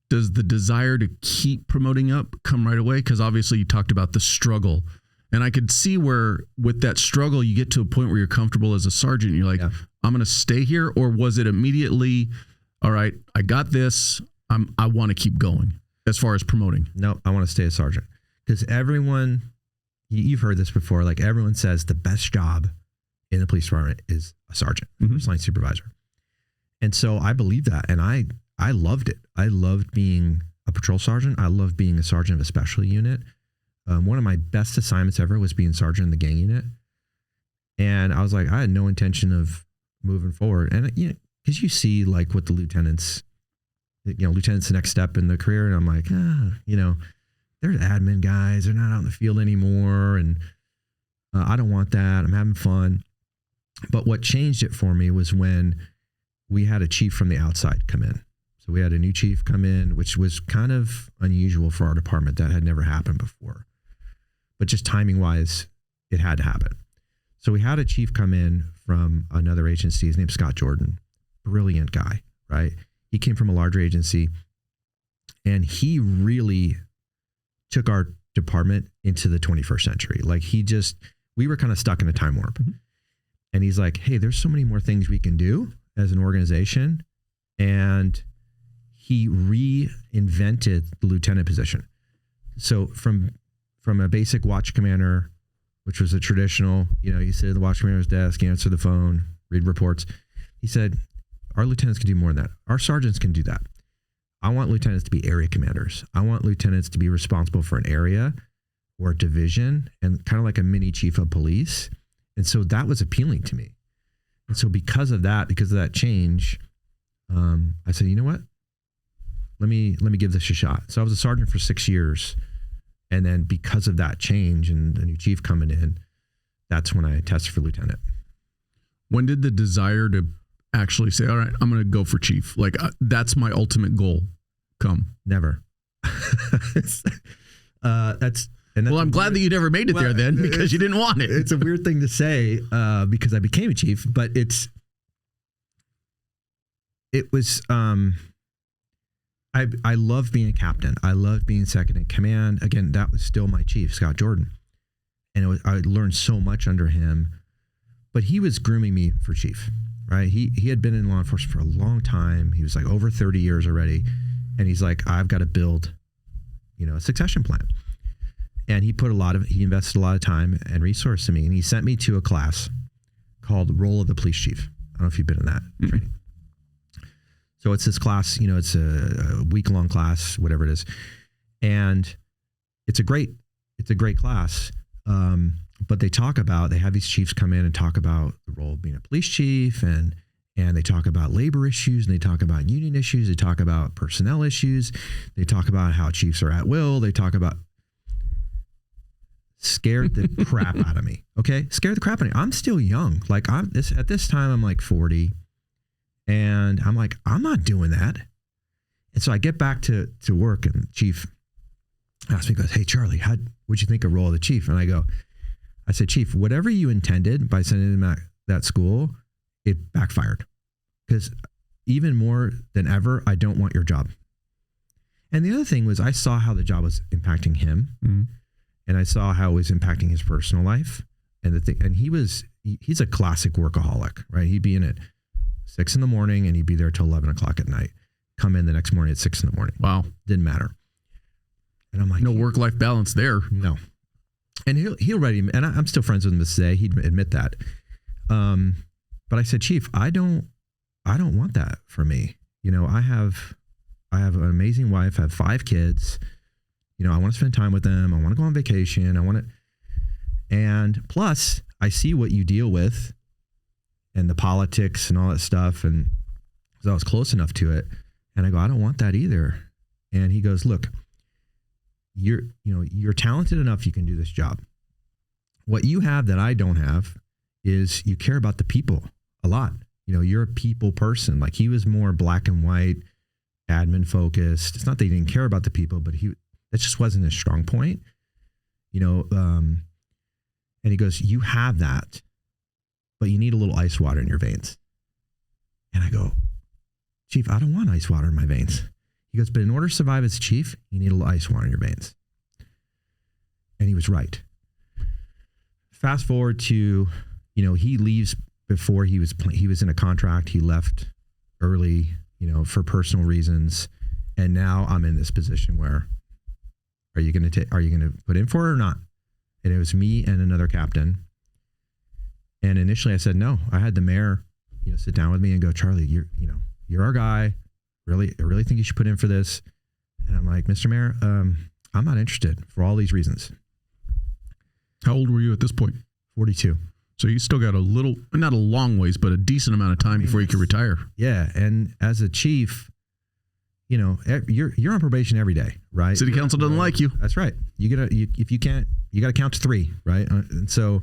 Does the desire to keep promoting up come right away? Because obviously you talked about the struggle, and I could see where with that struggle, you get to a point where you're comfortable as a sergeant. You're like, yeah, I'm going to stay here. Or was it immediately, all right, I got this. I want to keep going as far as promoting? No, I want to stay a sergeant, because everyone, you've heard this before, like everyone says the best job in the police department is a sergeant, first line supervisor. And so I believe that. And I loved it. I loved being a patrol sergeant. I loved being a sergeant of a special unit. One of my best assignments ever was being sergeant in the gang unit. And I was like, I had no intention of moving forward. And, because you see like what the lieutenants, lieutenant's the next step in the career. And I'm like, they're admin guys. They're not out in the field anymore. And I don't want that. I'm having fun. But what changed it for me was when we had a chief from the outside come in. So we had a new chief come in, which was kind of unusual for our department. That had never happened before. But just timing wise, it had to happen. So we had a chief come in from another agency. His name's Scott Jordan. Brilliant guy, right? He came from a larger agency, and he really took our department into the 21st century. Like, we were kind of stuck in a time warp. Mm-hmm. And he's like, hey, there's so many more things we can do as an organization. And he reinvented the lieutenant position. So from a basic watch commander, which was a traditional, you sit at the watch commander's desk, you answer the phone, read reports. He said, our lieutenants can do more than that. Our sergeants can do that. I want lieutenants to be area commanders. I want lieutenants to be responsible for an area or a division, and kind of like a mini chief of police. And so that was appealing to me. And so because of that change, I said, you know what? Let me give this a shot. So I was a sergeant for 6 years. And then because of that change and the new chief coming in, that's when I tested for lieutenant. When did the desire to actually say, all right, I'm going to go for chief, like that's my ultimate goal, come? Never. Well, I'm glad that you never made it there then, because you didn't want it. It's a weird thing to say because I became a chief, but it was I love being a captain. I loved being second in command. Again, that was still my chief, Scott Jordan. And I learned so much under him, but he was grooming me for chief, right? He had been in law enforcement for a long time. He was like over 30 years already. And he's like, I've got to build, a succession plan. And he invested a lot of time and resource in me. And he sent me to a class called Role of the Police Chief. I don't know if you've been in that training. So it's this class, it's a week-long class, whatever it is. And it's a great class. But they have these chiefs come in and talk about the role of being a police chief, and they talk about labor issues, and they talk about union issues. They talk about personnel issues. They talk about how chiefs are at will. They talk about scared the crap out of me. Okay. Scared the crap out of me. I'm still young. Like at this time, I'm like 40. And I'm like, I'm not doing that. And so I get back to work, and chief asked me, goes, hey, Charlie, what'd you think of Role of the Chief? And I said, Chief, whatever you intended by sending him that school, it backfired. Because even more than ever, I don't want your job. And the other thing was, I saw how the job was impacting him. Mm-hmm. And I saw how it was impacting his personal life. And he's a classic workaholic, right? He'd be in at 6 a.m. and he'd be there till 11 o'clock at night. Come in the next morning at 6 a.m. Wow. Didn't matter. And I'm like, no work-life balance there. No. And he'll write him, and I'm still friends with him to say, he'd admit that. But I said, Chief, I don't want that for me. I have an amazing wife. I have 5 kids. I want to spend time with them. I want to go on vacation. And plus I see what you deal with and the politics and all that stuff. And I was close enough to it. And I go, I don't want that either. And he goes, look, you're talented enough. You can do this job. What you have that I don't have is you care about the people a lot. You're a people person. Like, he was more black and white, admin focused. It's not that he didn't care about the people, but that just wasn't his strong point. And he goes, you have that, but you need a little ice water in your veins. And I go, Chief, I don't want ice water in my veins. He goes, but in order to survive as chief, you need a little ice water in your veins. And he was right. Fast forward to, he leaves before he was in a contract. He left early, for personal reasons. And now I'm in this position where, are you going to put in for it or not? And it was me and another captain. And initially I said no. I had the mayor, sit down with me and go, Charlie, you're our guy. I really think you should put in for this. And I'm like, Mr. Mayor, I'm not interested for all these reasons. How old were you at this point? 42. So you still got not a long ways, but a decent amount of time before you could retire. Yeah. And as a chief, you're on probation every day, right? City council doesn't like you. That's right. If you can't, you got to count to 3, right? And so,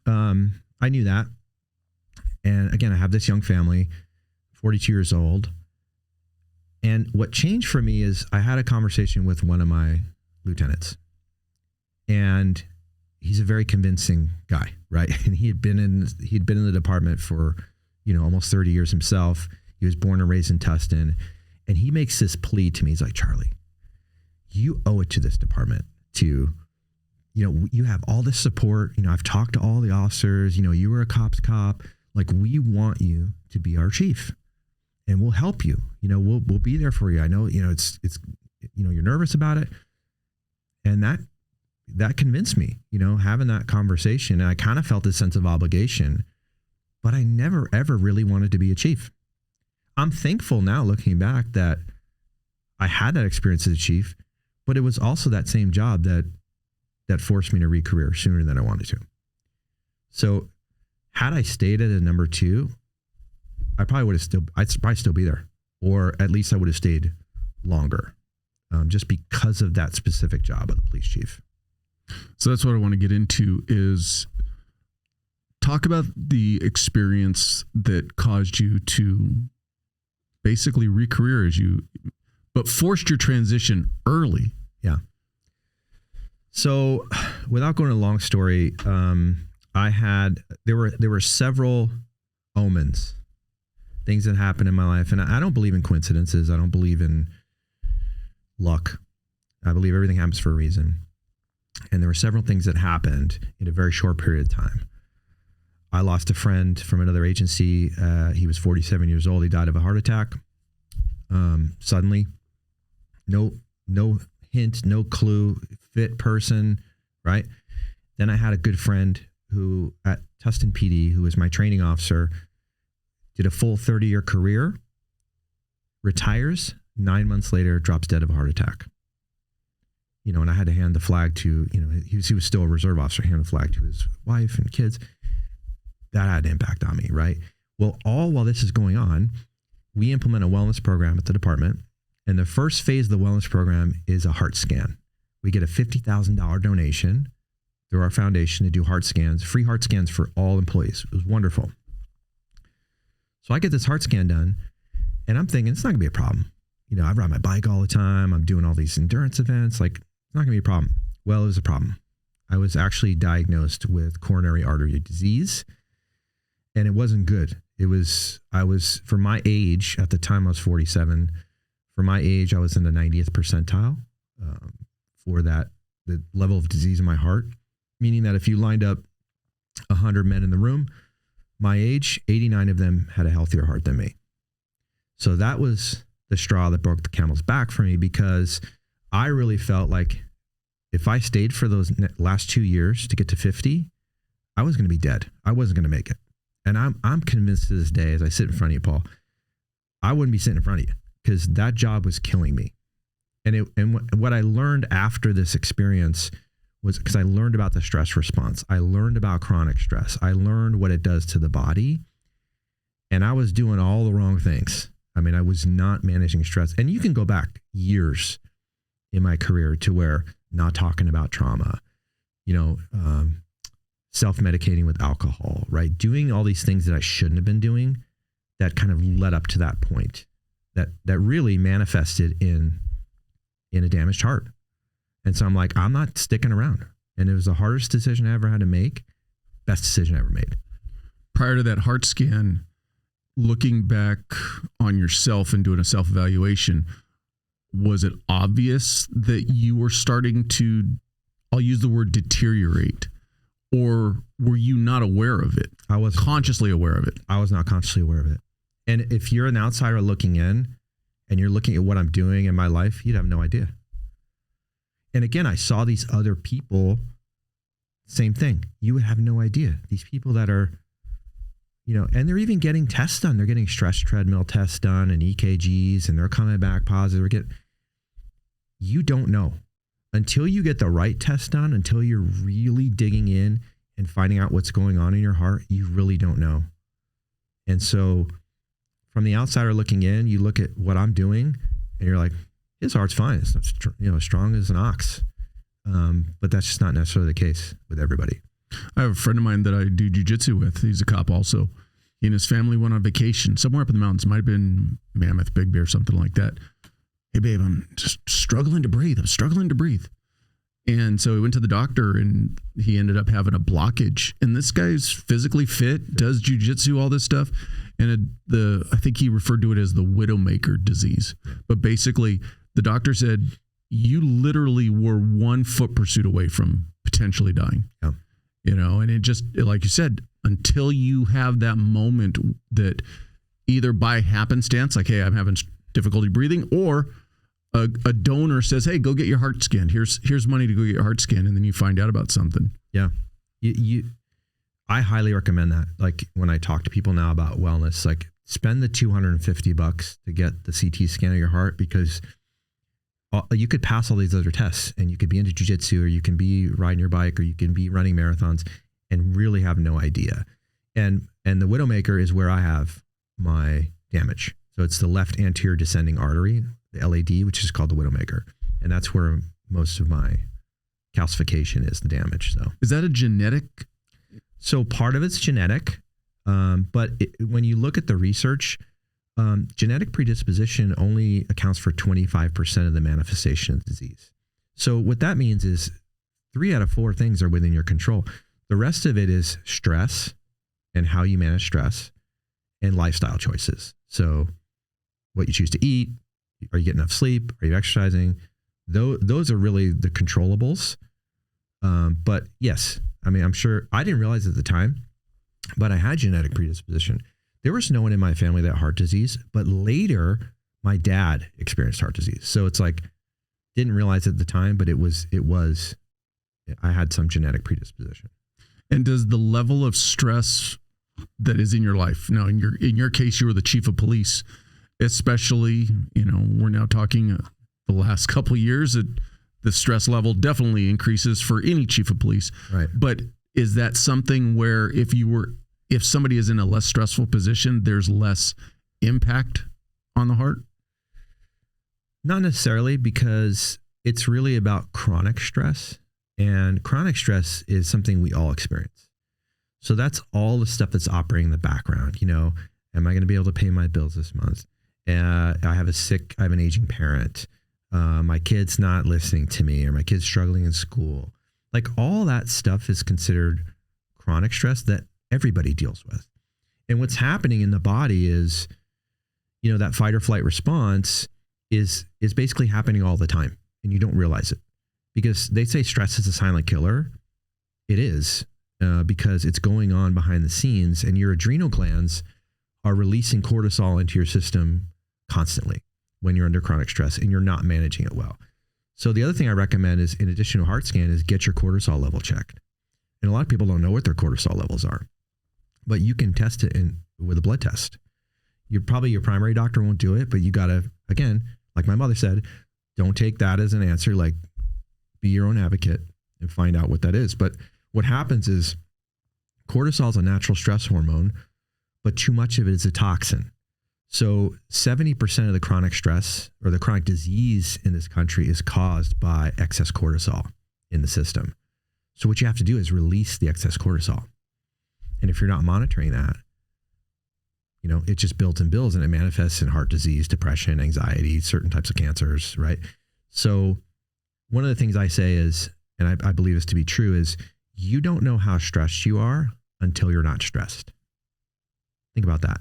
I knew that. And again, I have this young family, 42 years old. And what changed for me is I had a conversation with one of my lieutenants, and he's a very convincing guy, right? And he'd been in the department for, almost 30 years himself. He was born and raised in Tustin. And he makes this plea to me. He's like, Charlie, you owe it to this department to, you have all this support. I've talked to all the officers, you were a cop's cop. Like, we want you to be our chief, and we'll help you. We'll be there for you. I know, it's you're nervous about it. And that convinced me, having that conversation. And I kind of felt a sense of obligation, but I never, ever really wanted to be a chief. I'm thankful now, looking back, that I had that experience as a chief, but it was also that same job that forced me to re-career sooner than I wanted to. So had I stayed at a number 2, I'd probably still be there, or at least I would have stayed longer, just because of that specific job of the police chief. So that's what I want to get into, is talk about the experience that caused you to basically re-career but forced your transition early. Yeah. So without going to a long story, there were several omens things that happen in my life. And I don't believe in coincidences. I don't believe in luck. I believe everything happens for a reason. And there were several things that happened in a very short period of time. I lost a friend from another agency. He was 47 years old. He died of a heart attack. Suddenly, no hint, no clue, fit person, right? Then I had a good friend who at Tustin PD, who was my training officer, did a full 30-year career, retires, 9 months later, drops dead of a heart attack. You know, and I had to hand the flag to, you know, he was still a reserve officer, hand the flag to his wife and kids. That had an impact on me, right? Well, all while this is going on, we implement a wellness program at the department. And the first phase of the wellness program is a heart scan. We get a $50,000 donation through our foundation to do heart scans, free heart scans for all employees. It was wonderful. So I get this heart scan done and I'm thinking it's not gonna be a problem. You know, I ride my bike all the time. I'm doing all these endurance events. Like, it's not gonna be a problem. Well, it was a problem. I was actually diagnosed with coronary artery disease and it wasn't good. I was, for my age, at the time I was 47, for my age, I was in the 90th percentile for the level of disease in my heart, meaning that if you lined up 100 men in the room, my age, 89 of them had a healthier heart than me. So that was the straw that broke the camel's back for me, because I really felt like if I stayed for those last 2 years to get to 50, I was going to be dead. I wasn't going to make it. And I'm convinced to this day, as I sit in front of you, Paul, I wouldn't be sitting in front of you because that job was killing me. And what I learned after this experience was, because I learned about the stress response. I learned about chronic stress. I learned what it does to the body. And I was doing all the wrong things. I mean, I was not managing stress. And you can go back years in my career to where not talking about trauma, self-medicating with alcohol, right? Doing all these things that I shouldn't have been doing that kind of led up to that point that really manifested in a damaged heart. And so I'm like, I'm not sticking around. And it was the hardest decision I ever had to make. Best decision I ever made. Prior to that heart scan, looking back on yourself and doing a self-evaluation, was it obvious that you were starting to, I'll use the word deteriorate, or were you not aware of it? I was consciously aware of it. I was not consciously aware of it. And if you're an outsider looking in and you're looking at what I'm doing in my life, you'd have no idea. And again, I saw these other people, same thing. You would have no idea. These people that are, and they're even getting tests done. They're getting stress treadmill tests done and EKGs, and they're coming back positive. You don't know until you get the right test done, until you're really digging in and finding out what's going on in your heart. You really don't know. And so from the outsider looking in, you look at what I'm doing and you're like, his heart's fine. It's as strong as an ox. But that's just not necessarily the case with everybody. I have a friend of mine that I do jujitsu with. He's a cop also. He and his family went on vacation somewhere up in the mountains. Might have been Mammoth, Big Bear, something like that. Hey, babe, I'm just struggling to breathe. And so he went to the doctor and he ended up having a blockage. And this guy's physically fit, does jujitsu, all this stuff. And I think he referred to it as the widowmaker disease. But basically, the doctor said, you literally were 1 foot pursuit away from potentially dying. Yeah. And it just, like you said, until you have that moment that either by happenstance, like, hey, I'm having difficulty breathing, or a donor says, hey, go get your heart scanned. Here's money to go get your heart scanned. And then you find out about something. Yeah. I highly recommend that. Like when I talk to people now about wellness, like spend the $250 to get the CT scan of your heart, because you could pass all these other tests and you could be into jiu-jitsu, or you can be riding your bike, or you can be running marathons and really have no idea. And the widowmaker is where I have my damage. So it's the left anterior descending artery, the LAD, which is called the widowmaker. And that's where most of my calcification is, the damage. So is that a genetic? So part of it's genetic. But when you look at the research, genetic predisposition only accounts for 25% of the manifestation of the disease. So what that means is 3 out of 4 things are within your control. The rest of it is stress and how you manage stress and lifestyle choices. So what you choose to eat, are you getting enough sleep? Are you exercising? Those are really the controllables. But yes, I mean, I'm sure I didn't realize at the time, but I had genetic predisposition. There was no one in my family that had heart disease, but later my dad experienced heart disease. So it's like, didn't realize at the time, but I had some genetic predisposition. And does the level of stress that is in your life now, in your case, you were the chief of police, especially, we're now talking the last couple of years, the stress level definitely increases for any chief of police. Right. But is that something where if somebody is in a less stressful position, there's less impact on the heart? Not necessarily, because it's really about chronic stress, and chronic stress is something we all experience. So that's all the stuff that's operating in the background. Am I going to be able to pay my bills this month? I have an aging parent. My kid's not listening to me, or my kid's struggling in school. Like, all that stuff is considered chronic stress that everybody deals with. And what's happening in the body is, that fight or flight response is basically happening all the time, and you don't realize it, because they say stress is a silent killer. It is, because it's going on behind the scenes, and your adrenal glands are releasing cortisol into your system constantly when you're under chronic stress and you're not managing it well. So the other thing I recommend is, in addition to a heart scan, is get your cortisol level checked. And a lot of people don't know what their cortisol levels are, but you can test it with a blood test. Your primary doctor won't do it, but you got to, again, like my mother said, don't take that as an answer. Like, be your own advocate and find out what that is. But what happens is, cortisol is a natural stress hormone, but too much of it is a toxin. So 70% of the chronic stress or the chronic disease in this country is caused by excess cortisol in the system. So what you have to do is release the excess cortisol. And if you're not monitoring that, it just builds and builds, and it manifests in heart disease, depression, anxiety, certain types of cancers, right? So one of the things I say is, and I believe this to be true, is you don't know how stressed you are until you're not stressed. Think about that.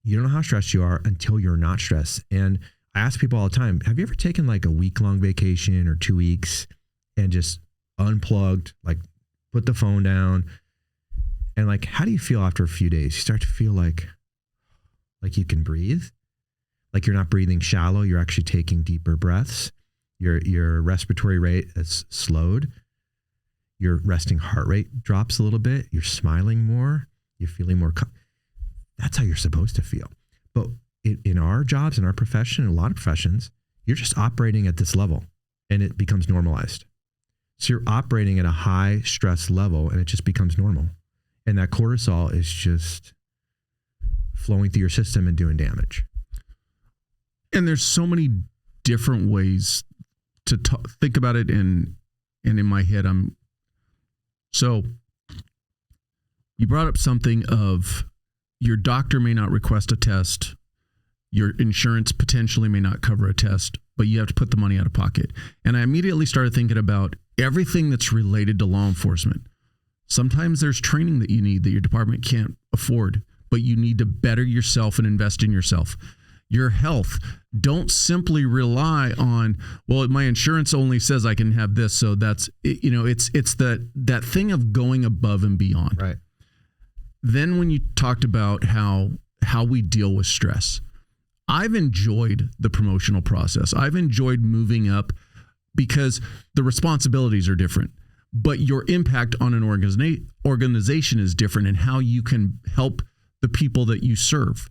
You don't know how stressed you are until you're not stressed. And I ask people all the time, have you ever taken like a week-long vacation or 2 weeks and just unplugged, like put the phone down, and like, how do you feel after a few days? You start to feel like you can breathe, like you're not breathing shallow. You're actually taking deeper breaths. Your respiratory rate is slowed. Your resting heart rate drops a little bit. You're smiling more. You're feeling more. That's how you're supposed to feel. But in our jobs, in our profession, in a lot of professions, you're just operating at this level, and it becomes normalized. So you're operating at a high stress level, and it just becomes normal. And that cortisol is just flowing through your system and doing damage. And there's so many different ways to think about it. And in my head, so you brought up something of your doctor may not request a test. Your insurance potentially may not cover a test, but you have to put the money out of pocket. And I immediately started thinking about everything that's related to law enforcement. Sometimes there's training that you need that your department can't afford, but you need to better yourself and invest in yourself. Your health. Don't simply rely on, well, my insurance only says I can have this, so that's, it's that thing of going above and beyond. Right. Then when you talked about how we deal with stress, I've enjoyed the promotional process. I've enjoyed moving up because the responsibilities are different, but your impact on an organization is different, and how you can help the people that you serve.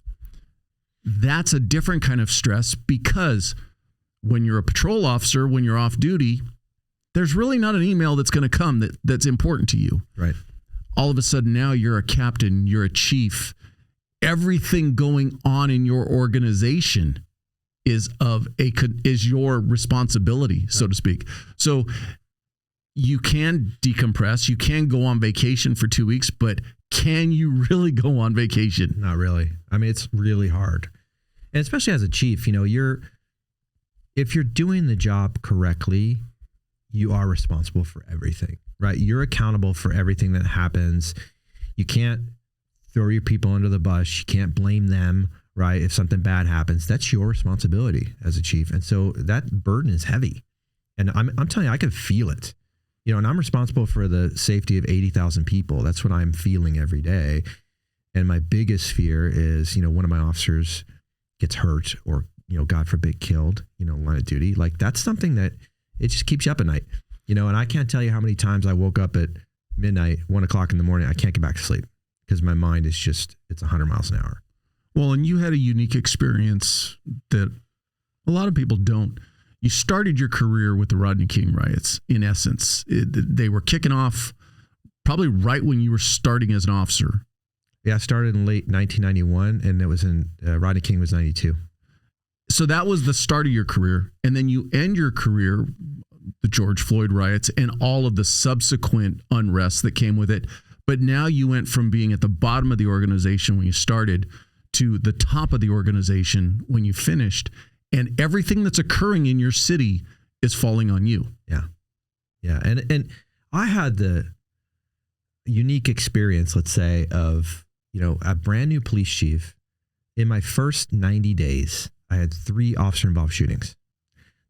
That's a different kind of stress, because when you're a patrol officer, when you're off duty, there's really not an email that's going to come that's important to you. Right. All of a sudden now you're a captain, you're a chief. Everything going on in your organization is your responsibility, so to speak. So you can decompress, you can go on vacation for 2 weeks, but can you really go on vacation? Not really. I mean, it's really hard. And especially as a chief, if you're doing the job correctly, you are responsible for everything, right? You're accountable for everything that happens. You can't throw your people under the bus. You can't blame them, right? If something bad happens, that's your responsibility as a chief. And so that burden is heavy. And I'm telling you, I can feel it. And I'm responsible for the safety of 80,000 people. That's what I'm feeling every day. And my biggest fear is, one of my officers gets hurt or, God forbid, killed, line of duty. Like, that's something that it just keeps you up at night, and I can't tell you how many times I woke up at midnight, 1:00 in the morning. I can't get back to sleep because my mind is it's 100 miles an hour. Well, and you had a unique experience that a lot of people don't. You started your career with the Rodney King riots. In essence, they were kicking off probably right when you were starting as an officer. Yeah, I started in late 1991, and it was Rodney King was 92. So that was the start of your career. And then you end your career, the George Floyd riots and all of the subsequent unrest that came with it. But now you went from being at the bottom of the organization when you started to the top of the organization when you finished. And everything that's occurring in your city is falling on you. Yeah. Yeah. And I had the unique experience, let's say, of, a brand new police chief. In my first 90 days, I had 3 officer-involved shootings.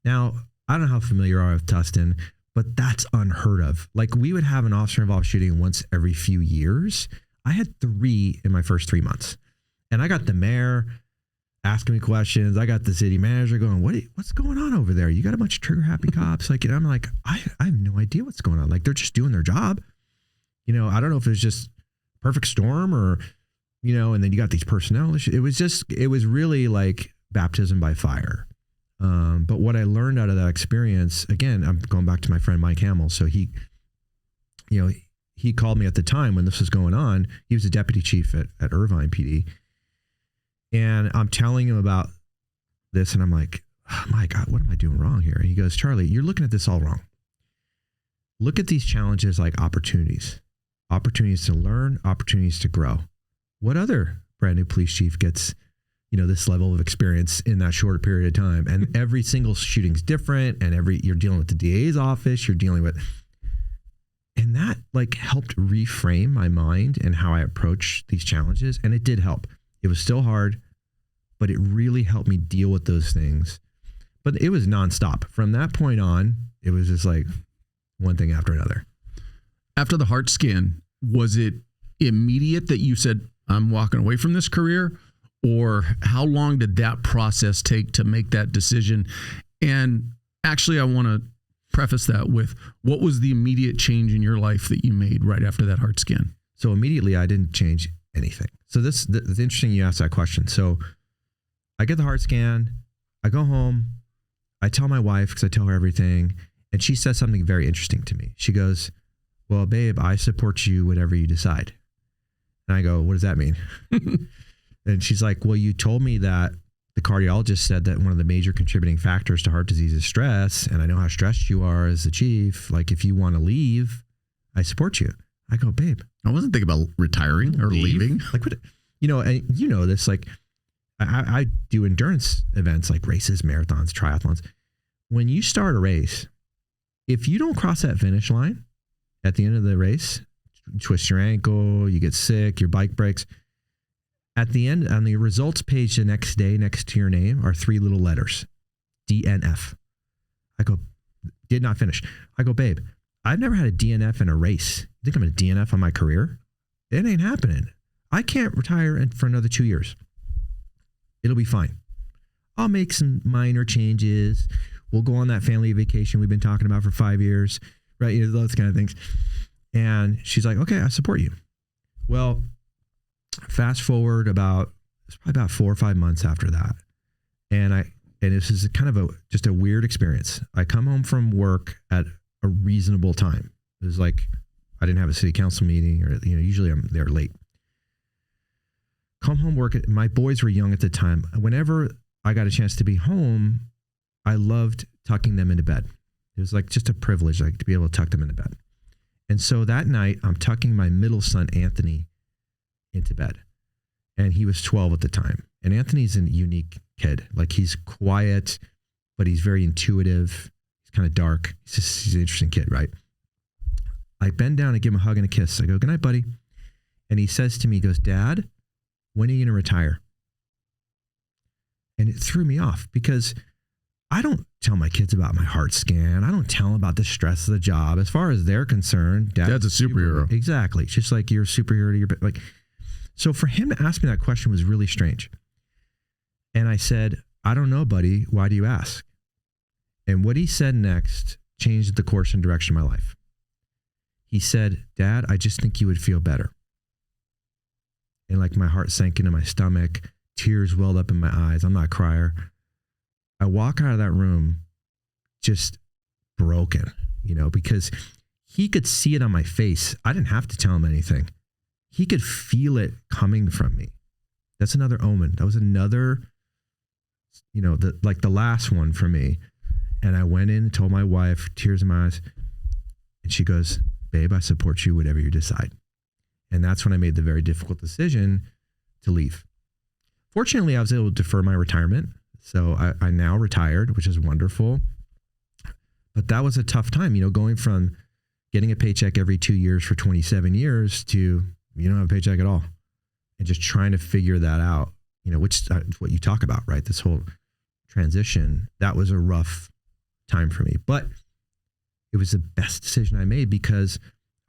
Now, I don't know how familiar you are with Tustin, but that's unheard of. Like, we would have an officer-involved shooting once every few years. I had 3 in my first 3 months. And I got the mayor asking me questions. I got the city manager going, what's going on over there? You got a bunch of trigger-happy cops? Like, and I'm like, I have no idea what's going on. Like, they're just doing their job. I don't know if it was just perfect storm or, and then you got these personnel issues. It was really like baptism by fire. But what I learned out of that experience, again, I'm going back to my friend Mike Hamill. So he called me at the time when this was going on. He was a deputy chief at Irvine PD. And I'm telling him about this, and I'm like, oh my God, what am I doing wrong here? And he goes, Charlie, you're looking at this all wrong. Look at these challenges like opportunities to learn, opportunities to grow. What other brand new police chief gets, this level of experience in that short period of time? And every single shooting's different, and you're dealing with the DA's office, and that helped reframe my mind and how I approach these challenges. And it did help. It was still hard, but it really helped me deal with those things. But it was nonstop. From that point on, it was just like one thing after another. After the heart scan, was it immediate that you said, I'm walking away from this career? Or how long did that process take to make that decision? And actually, I want to preface that with, what was the immediate change in your life that you made right after that heart scan? So immediately, I didn't change anything. So it's interesting you asked that question. So I get the heart scan, I go home, I tell my wife, because I tell her everything, and she says something very interesting to me. She goes, well, babe, I support you, whatever you decide. And I go, what does that mean? And she's like, well, you told me that the cardiologist said that one of the major contributing factors to heart disease is stress. And I know how stressed you are as the chief. Like, if you want to leave, I support you. I go, babe, I wasn't thinking about retiring or leaving. Like, what, and this, like, I do endurance events like races, marathons, triathlons. When you start a race, if you don't cross that finish line at the end of the race, you twist your ankle, you get sick, your bike breaks. At the end, on the results page the next day, next to your name are 3 little letters, DNF. I go, did not finish. I go, babe, I've never had a DNF in a race. You think I'm a DNF on my career? It ain't happening. I can't retire for another 2 years. It'll be fine. I'll make some minor changes. We'll go on that family vacation we've been talking about for 5 years, right? Those kind of things. And she's like, okay, I support you. Well, fast forward it's probably about 4 or 5 months after that. And this is kind of just a weird experience. I come home from work at a reasonable time. It was like, I didn't have a city council meeting or, usually I'm there late. Come home, my boys were young at the time. Whenever I got a chance to be home, I loved tucking them into bed. It was like just a privilege, like to be able to tuck them into bed. And so that night I'm tucking my middle son, Anthony, into bed. And he was 12 at the time. And Anthony's a unique kid. Like, he's quiet, but he's very intuitive. He's kind of dark. He's an interesting kid, right? I bend down and give him a hug and a kiss. I go, good night, buddy. And he says to me, he goes, Dad, when are you going to retire? And it threw me off because I don't tell my kids about my heart scan. I don't tell them about the stress of the job. As far as they're concerned, Dad's a superhero. Exactly. It's just like you're a superhero to your, like, so for him to ask me that question was really strange. And I said, I don't know, buddy. Why do you ask? And what he said next changed the course and direction of my life. He said, Dad, I just think you would feel better. And like my heart sank into my stomach, tears welled up in my eyes. I'm not a crier. I walk out of that room just broken, because he could see it on my face. I didn't have to tell him anything. He could feel it coming from me. That's another omen. That was another, the last one for me. And I went in and told my wife, tears in my eyes, and she goes, babe, I support you, whatever you decide. And that's when I made the very difficult decision to leave. Fortunately, I was able to defer my retirement. So I now retired, which is wonderful. But that was a tough time, going from getting a paycheck every 2 years for 27 years to you don't have a paycheck at all. And just trying to figure that out, which is what you talk about, right? This whole transition, that was a rough time for me. But it was the best decision I made because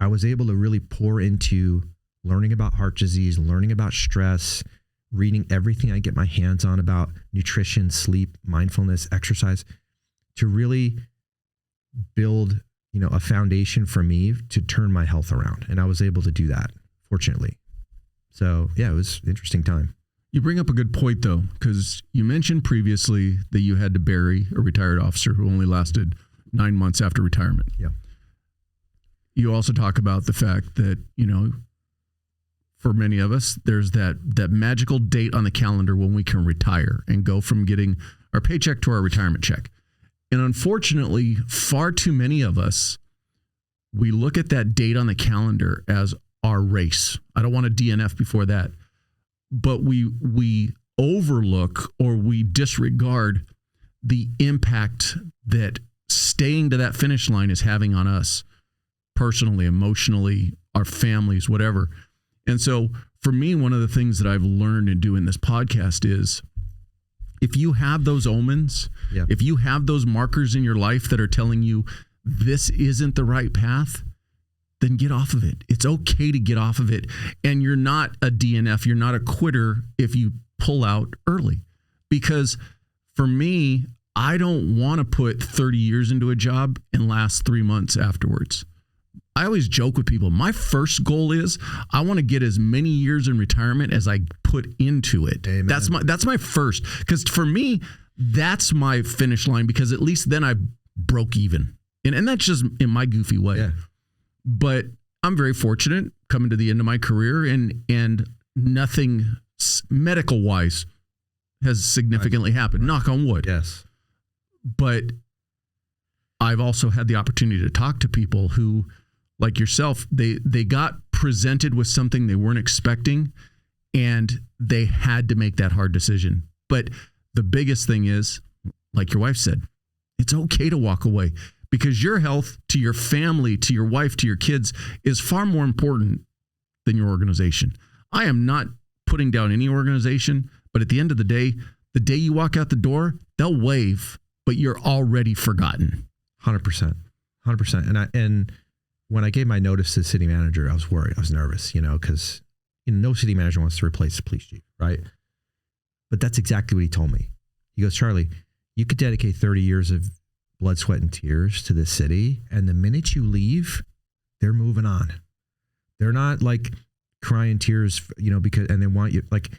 I was able to really pour into learning about heart disease, learning about stress, reading everything I get my hands on about nutrition, sleep, mindfulness, exercise, to really build, a foundation for me to turn my health around. And I was able to do that, fortunately. So yeah, it was an interesting time. You bring up a good point though, because you mentioned previously that you had to bury a retired officer who only lasted 9 months after retirement. Yeah. You also talk about the fact that, for many of us, there's that magical date on the calendar when we can retire and go from getting our paycheck to our retirement check. And unfortunately, far too many of us, we look at that date on the calendar as our race. I don't want to DNF before that. But we overlook or we disregard the impact that staying to that finish line is having on us personally, emotionally, our families, whatever. And so for me, one of the things that I've learned in doing this podcast is if you have those omens, if you have those markers in your life that are telling you this isn't the right path, then get off of it. It's okay to get off of it. And you're not a DNF. You're not a quitter if you pull out early. Because for me, I don't want to put 30 years into a job and last 3 months afterwards. I always joke with people, my first goal is I want to get as many years in retirement as I put into it. Amen. That's my first. Because for me, that's my finish line, because at least then I broke even. And that's just in my goofy way. Yeah. But I'm very fortunate coming to the end of my career and nothing medical wise has significantly happened. Knock on wood. Yes. But I've also had the opportunity to talk to people who, like yourself, they got presented with something they weren't expecting and they had to make that hard decision. But the biggest thing is, like your wife said, it's okay to walk away. Because your health to your family, to your wife, to your kids is far more important than your organization. I am not putting down any organization, but at the end of the day you walk out the door, they'll wave, but you're already forgotten. 100%. And when I gave my notice to the city manager, I was worried. I was nervous, because no city manager wants to replace the police chief, right? But that's exactly what he told me. He goes, Charlie, you could dedicate 30 years of blood, sweat, and tears to this city. And the minute you leave, they're moving on. They're not like crying tears, because, and they want you like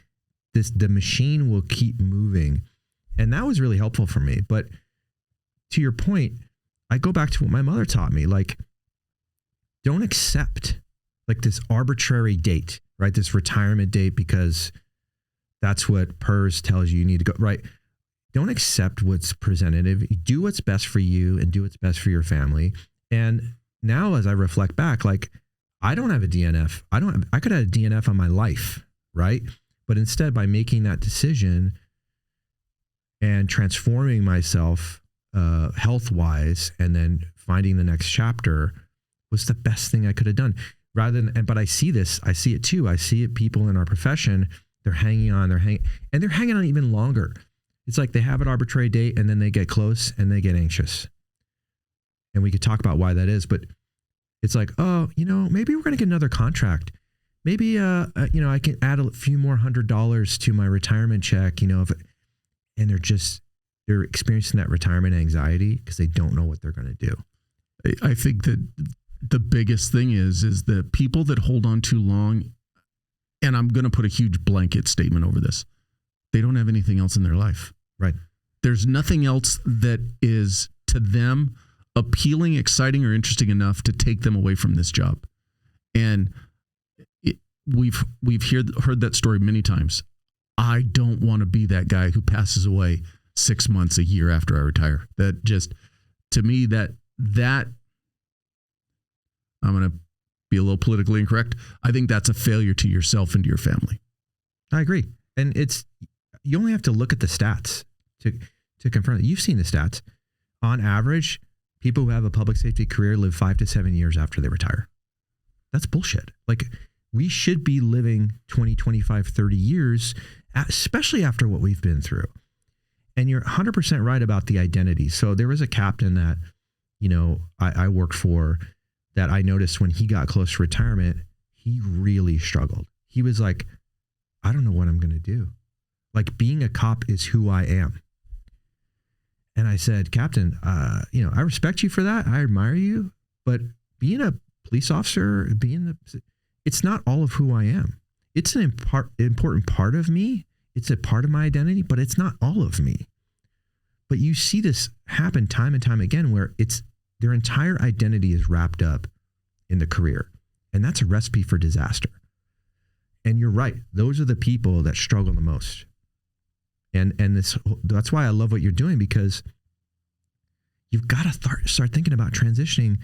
this, the machine will keep moving. And that was really helpful for me. But to your point, I go back to what my mother taught me, like, don't accept like this arbitrary date, right? This retirement date, because that's what PERS tells you need to go, right? Don't accept what's presented. Do what's best for you and do what's best for your family. And now as I reflect back, like I don't have a DNF. I could have a DNF on my life, right? But instead, by making that decision and transforming myself health-wise and then finding the next chapter was the best thing I could have done. rather than, but I see it too. I see it, people in our profession, they're hanging on even longer. It's like they have an arbitrary date and then they get close and they get anxious. And we could talk about why that is, but it's like, oh, maybe we're going to get another contract. Maybe, I can add a few more $100 to my retirement check, and they're experiencing that retirement anxiety because they don't know what they're going to do. I think that the biggest thing is the people that hold on too long, and I'm going to put a huge blanket statement over this, they don't have anything else in their life. Right. There's nothing else that is to them appealing, exciting, or interesting enough to take them away from this job. And we've heard that story many times. I don't want to be that guy who passes away 6 months, a year after I retire. That just, to me, that I'm going to be a little politically incorrect. I think that's a failure to yourself and to your family. I agree. And you only have to look at the stats to confirm it. You've seen the stats. On average, people who have a public safety career live 5 to 7 years after they retire. That's bullshit. Like, we should be living 20, 25, 30 years, especially after what we've been through. And you're 100% right about the identity. So there was a captain that, I worked for, that I noticed when he got close to retirement, he really struggled. He was like, I don't know what I'm going to do. Like, being a cop is who I am. And I said, Captain, I respect you for that. I admire you. But being a police officer, it's not all of who I am. It's an important part of me. It's a part of my identity, but it's not all of me. But you see this happen time and time again where their entire identity is wrapped up in the career. And that's a recipe for disaster. And you're right. Those are the people that struggle the most. And that's why I love what you're doing, because you've got to start thinking about transitioning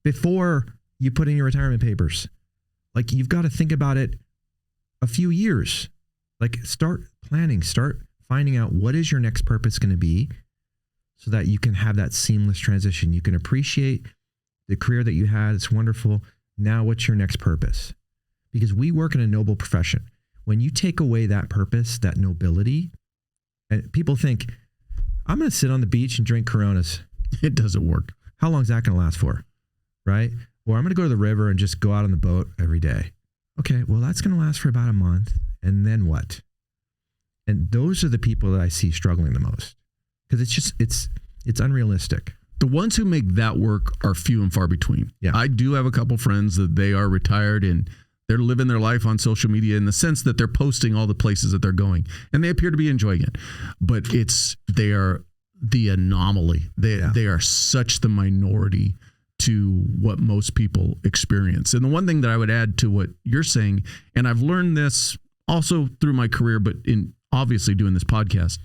before you put in your retirement papers. Like, you've got to think about it a few years. Like, start planning, start finding out what is your next purpose going to be so that you can have that seamless transition. You can appreciate the career that you had. It's wonderful. Now, what's your next purpose? Because we work in a noble profession. When you take away that purpose, that nobility, and people think, I'm going to sit on the beach and drink Coronas. It doesn't work. How long is that going to last for? Right? Or I'm going to go to the river and just go out on the boat every day. Okay, well, that's going to last for about a month. And then what? And those are the people that I see struggling the most, because it's unrealistic. The ones who make that work are few and far between. Yeah. I do have a couple friends that they are retired and they're living their life on social media in the sense that they're posting all the places that they're going, and they appear to be enjoying it. But they are the anomaly. They are such the minority to what most people experience. And the one thing that I would add to what you're saying, and I've learned this also through my career, but in obviously doing this podcast,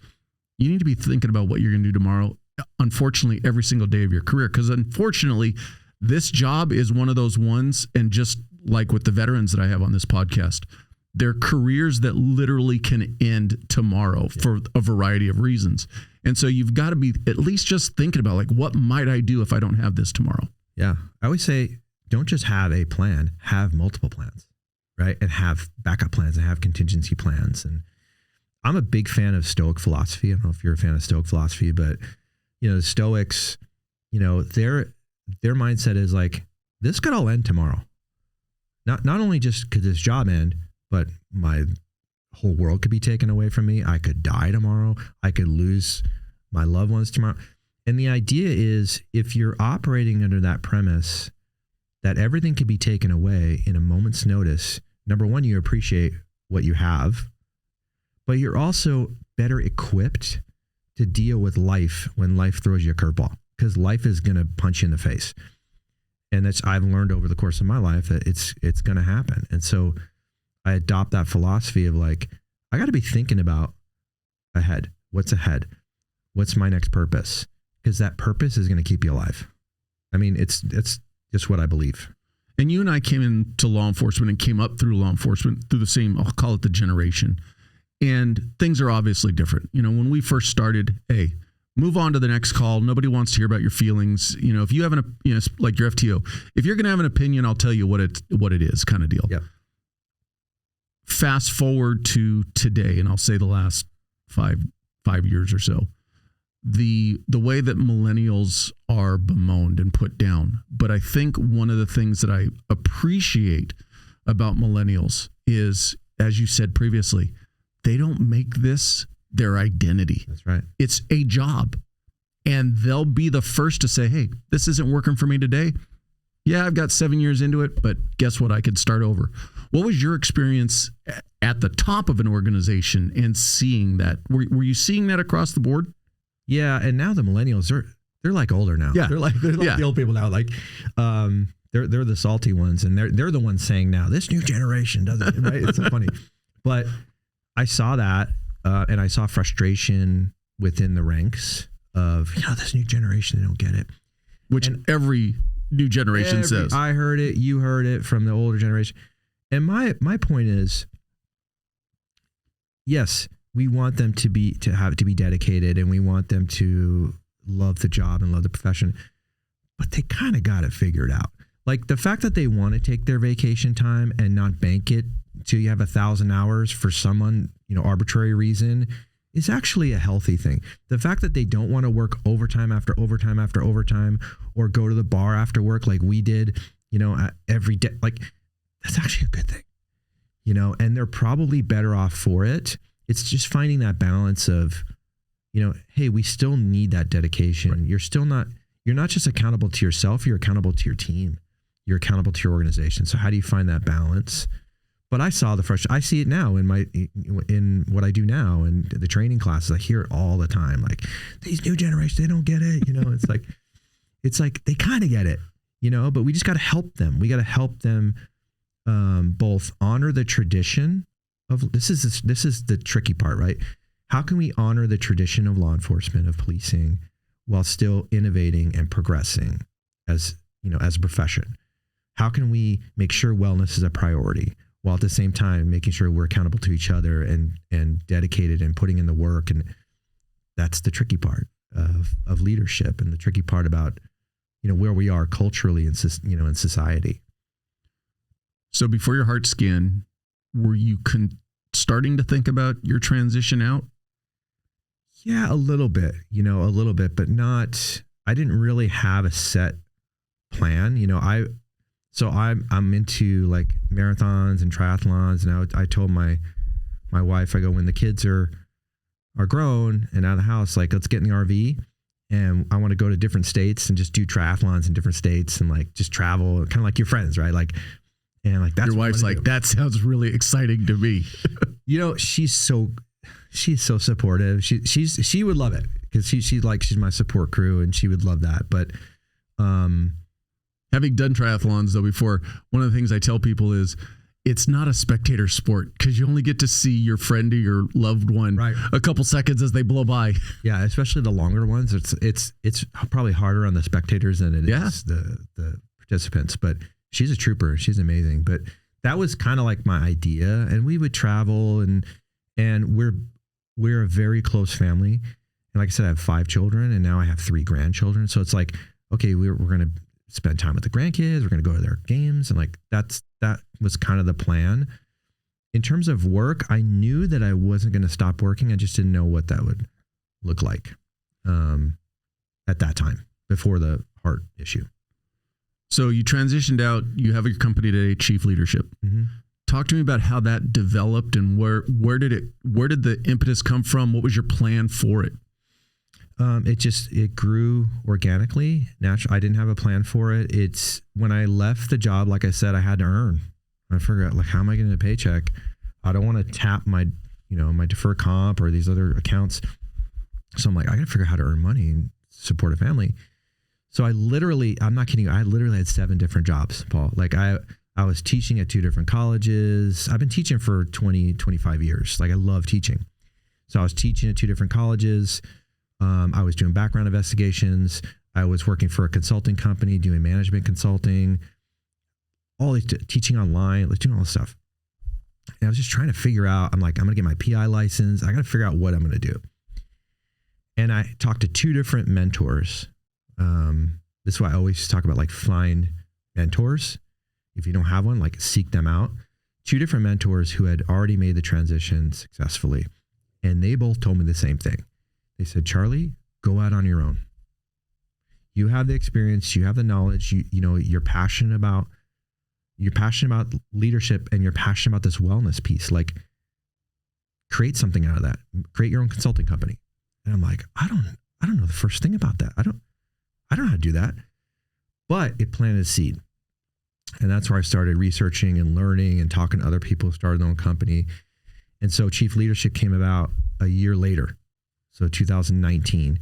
you need to be thinking about what you're going to do tomorrow. Unfortunately, every single day of your career, because unfortunately, this job is one of those ones, and just like with the veterans that I have on this podcast, they're careers that literally can end tomorrow for a variety of reasons. And so you've got to be at least just thinking about, like, what might I do if I don't have this tomorrow? Yeah. I always say, don't just have a plan, have multiple plans, right? And have backup plans and have contingency plans. And I'm a big fan of Stoic philosophy. I don't know if you're a fan of Stoic philosophy, but the Stoics, their mindset is like, this could all end tomorrow. Not only just could this job end, but my whole world could be taken away from me. I could die tomorrow. I could lose my loved ones tomorrow. And the idea is, if you're operating under that premise that everything could be taken away in a moment's notice, number one, you appreciate what you have, but you're also better equipped to deal with life when life throws you a curveball, because life is going to punch you in the face. And I've learned over the course of my life that it's going to happen. And so I adopt that philosophy of, like, I got to be thinking about ahead. What's ahead? What's my next purpose? Because that purpose is going to keep you alive. I mean, it's just what I believe. And you and I came into law enforcement and came up through law enforcement through the same, I'll call it the generation. And things are obviously different. When we first started, Move on to the next call. Nobody wants to hear about your feelings. If you have like your FTO, if you're going to have an opinion, I'll tell you what it is, kind of deal. Yep. Fast forward to today, and I'll say the last five years or so. The way that millennials are bemoaned and put down. But I think one of the things that I appreciate about millennials is, as you said previously, they don't make this their identity. That's right. It's a job. And they'll be the first to say, hey, this isn't working for me today. Yeah, I've got 7 years into it, but guess what? I could start over. What was your experience at the top of an organization and seeing that? Were you seeing that across the board? Yeah, and now the millennials they're like older now. Yeah. They're like the old people now. Like they're the salty ones, and they're the ones saying now this new generation doesn't, right? It's so funny. But I saw that and I saw frustration within the ranks of this new generation, they don't get it. Which every new generation says. I heard it, you heard it from the older generation. And my point is, yes, we want them to be dedicated, and we want them to love the job and love the profession, but they kind of got it figured out. Like the fact that they want to take their vacation time and not bank it till you have 1,000 hours for someone, arbitrary reason, is actually a healthy thing. The fact that they don't want to work overtime after overtime after overtime, or go to the bar after work like we did, every day, like that's actually a good thing, and they're probably better off for it. It's just finding that balance of, hey, we still need that dedication. Right. You're not just accountable to yourself, you're accountable to your team. You're accountable to your organization. So how do you find that balance? But I saw the frustration. I see it now in what I do now, and the training classes. I hear it all the time. Like these new generations, they don't get it. It's like they kind of get it, but we just got to help them. We got to help them both honor the tradition of this is the tricky part, right? How can we honor the tradition of law enforcement, of policing, while still innovating and progressing as a profession? How can we make sure wellness is a priority, while at the same time making sure we're accountable to each other and dedicated and putting in the work? And that's the tricky part of leadership, and the tricky part about, where we are culturally in society. So before your heart scan, were you starting to think about your transition out? Yeah, a little bit, but not, I didn't really have a set plan. I'm into like marathons and triathlons. And I told my wife, I go, when the kids are grown and out of the house, like, let's get in the RV, and I want to go to different states and just do triathlons in different states and like just travel, kind of like your friends, right? Like, and like that's your wife's like, that sounds really exciting to me. She's so supportive. She would love it, because she's my support crew, and she would love that. But having done triathlons though before, one of the things I tell people is it's not a spectator sport, because you only get to see your friend or your loved one a couple seconds as they blow by. Yeah, especially the longer ones. It's probably harder on the spectators than it is the participants. But she's a trooper. She's amazing. But that was kind of like my idea, and we would travel, and we're a very close family. And like I said, I have 5 children, and now I have 3 grandchildren. So it's like, okay, we're going to spend time with the grandkids. We're going to go to their games. And like, that was kind of the plan. In terms of work, I knew that I wasn't going to stop working. I just didn't know what that would look like at that time, before the heart issue. So you transitioned out, you have your company today, Chief Leadership. Mm-hmm. Talk to me about how that developed, and where did the impetus come from? What was your plan for it? It grew organically, naturally. I didn't have a plan for it. It's when I left the job, like I said, I had to earn. I forgot, like, how am I getting a paycheck? I don't want to tap my deferred comp or these other accounts. So I'm like, I got to figure out how to earn money and support a family. So I'm not kidding you. I literally had 7 different jobs, Paul. Like I was teaching at 2 different colleges. I've been teaching for 25 years. Like, I love teaching. So I was teaching at 2 different colleges. I was doing background investigations. I was working for a consulting company, doing management consulting, all these teaching online, like doing all this stuff. And I was just trying to figure out, I'm like, I'm going to get my PI license. I got to figure out what I'm going to do. And I talked to two different mentors. This is why I always talk about like find mentors. If you don't have one, like seek them out. Two different mentors who had already made the transition successfully. And they both told me the same thing. They said, Charlie, go out on your own. You have the experience, you have the knowledge, you know, you're passionate about leadership, and you're passionate about this wellness piece. Like, create something out of that. Create your own consulting company. And I'm like, I don't know the first thing about that. I don't know how to do that. But it planted a seed. And that's where I started researching and learning and talking to other people who started their own company. And so Chief Leadership came about a year later. So 2019.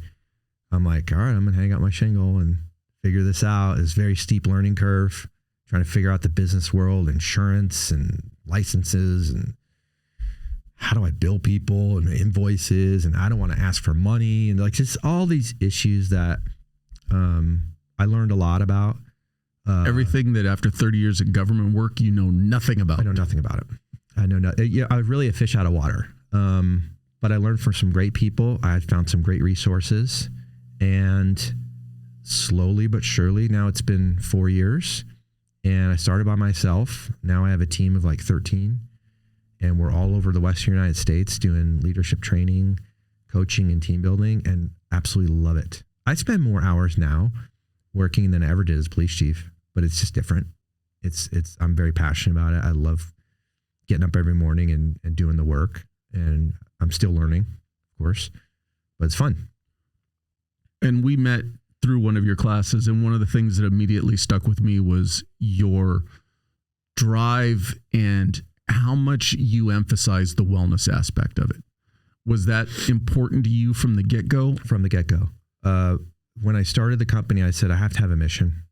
I'm like, all right, I'm going to hang out my shingle and figure this out. It's a very steep learning curve, trying to figure out the business world, insurance and licenses, and how do I bill people and invoices, and I don't want to ask for money, and like just all these issues that I learned a lot about. Everything that after 30 years of government work, you know nothing about. I know nothing about it. I know nothing. Yeah, I was really a fish out of water. But I learned from some great people. I found some great resources, and slowly but surely, now it's been 4 years, and I started by myself. Now I have a team of like 13, and we're all over the Western United States doing leadership training, coaching, and team building, and absolutely love it. I spend more hours now working than I ever did as police chief, but it's just different. I'm very passionate about it. I love getting up every morning and doing the work, and I'm still learning, of course, but it's fun. And we met through one of your classes, and one of the things that immediately stuck with me was your drive and how much you emphasize the wellness aspect of it. Was that important to you from the get-go? From the get-go. When I started the company, I said, I have to have a mission.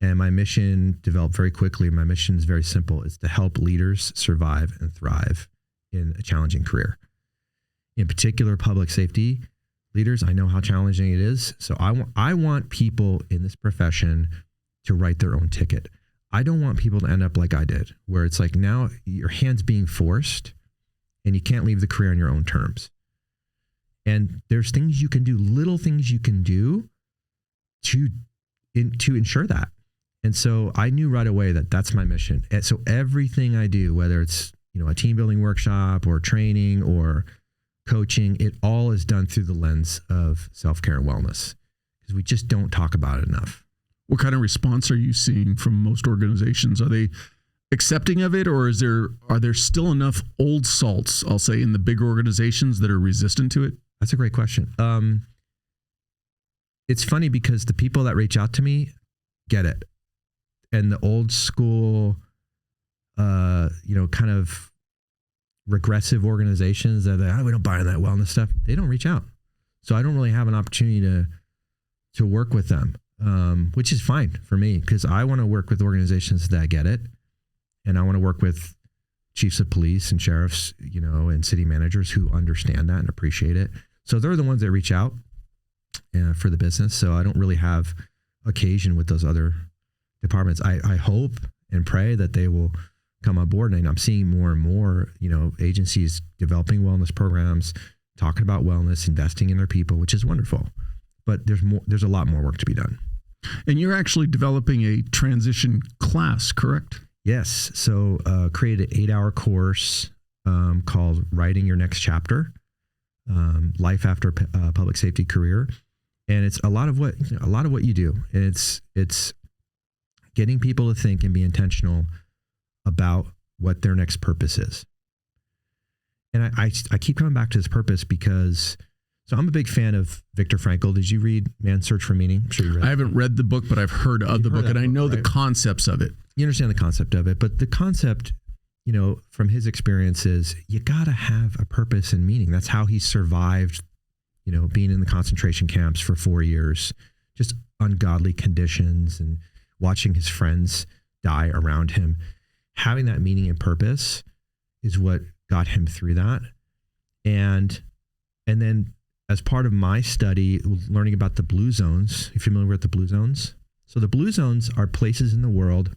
And my mission developed very quickly. My mission is very simple. It's to help leaders survive and thrive in a challenging career. In particular, public safety leaders, I know how challenging it is. So I want people in this profession to write their own ticket. I don't want people to end up like I did, where it's like now your hand's being forced and you can't leave the career on your own terms. And there's things you can do, little things you can do to ensure that. And so I knew right away that that's my mission. And so everything I do, whether it's, a team building workshop or training or coaching, it all is done through the lens of self-care and wellness, because we just don't talk about it enough. What kind of response are you seeing from most organizations? Are they accepting of it, or are there still enough old salts, I'll say, in the bigger organizations that are resistant to it? That's a great question. It's funny because the people that reach out to me get it. And the old school, kind of regressive organizations that we don't buy in that wellness stuff, they don't reach out. So I don't really have an opportunity to work with them, which is fine for me, because I want to work with organizations that get it. And I want to work with chiefs of police and sheriffs, and city managers who understand that and appreciate it. So they're the ones that reach out for the business. So I don't really have occasion with those other departments. I hope and pray that they will come on board. And I'm seeing more and more, agencies developing wellness programs, talking about wellness, investing in their people, which is wonderful. But there's a lot more work to be done. And you're actually developing a transition class, correct? Yes. So created an 8-hour course called Writing Your Next Chapter, Life After Public Safety Career. And it's a lot of what you do. And it's getting people to think and be intentional about what their next purpose is. And I keep coming back to this purpose because, so I'm a big fan of Viktor Frankl. Did you read Man's Search for Meaning? I'm sure you read it. I haven't read the book, but I've heard of the book, and I know the concepts of it. You understand the concept of it, but the concept, from his experiences, you got to have a purpose and meaning. That's how he survived, being in the concentration camps for 4 years, just ungodly conditions and watching his friends die around him. Having that meaning and purpose is what got him through that. And then as part of my study, learning about the blue zones, you familiar with the blue zones? So the blue zones are places in the world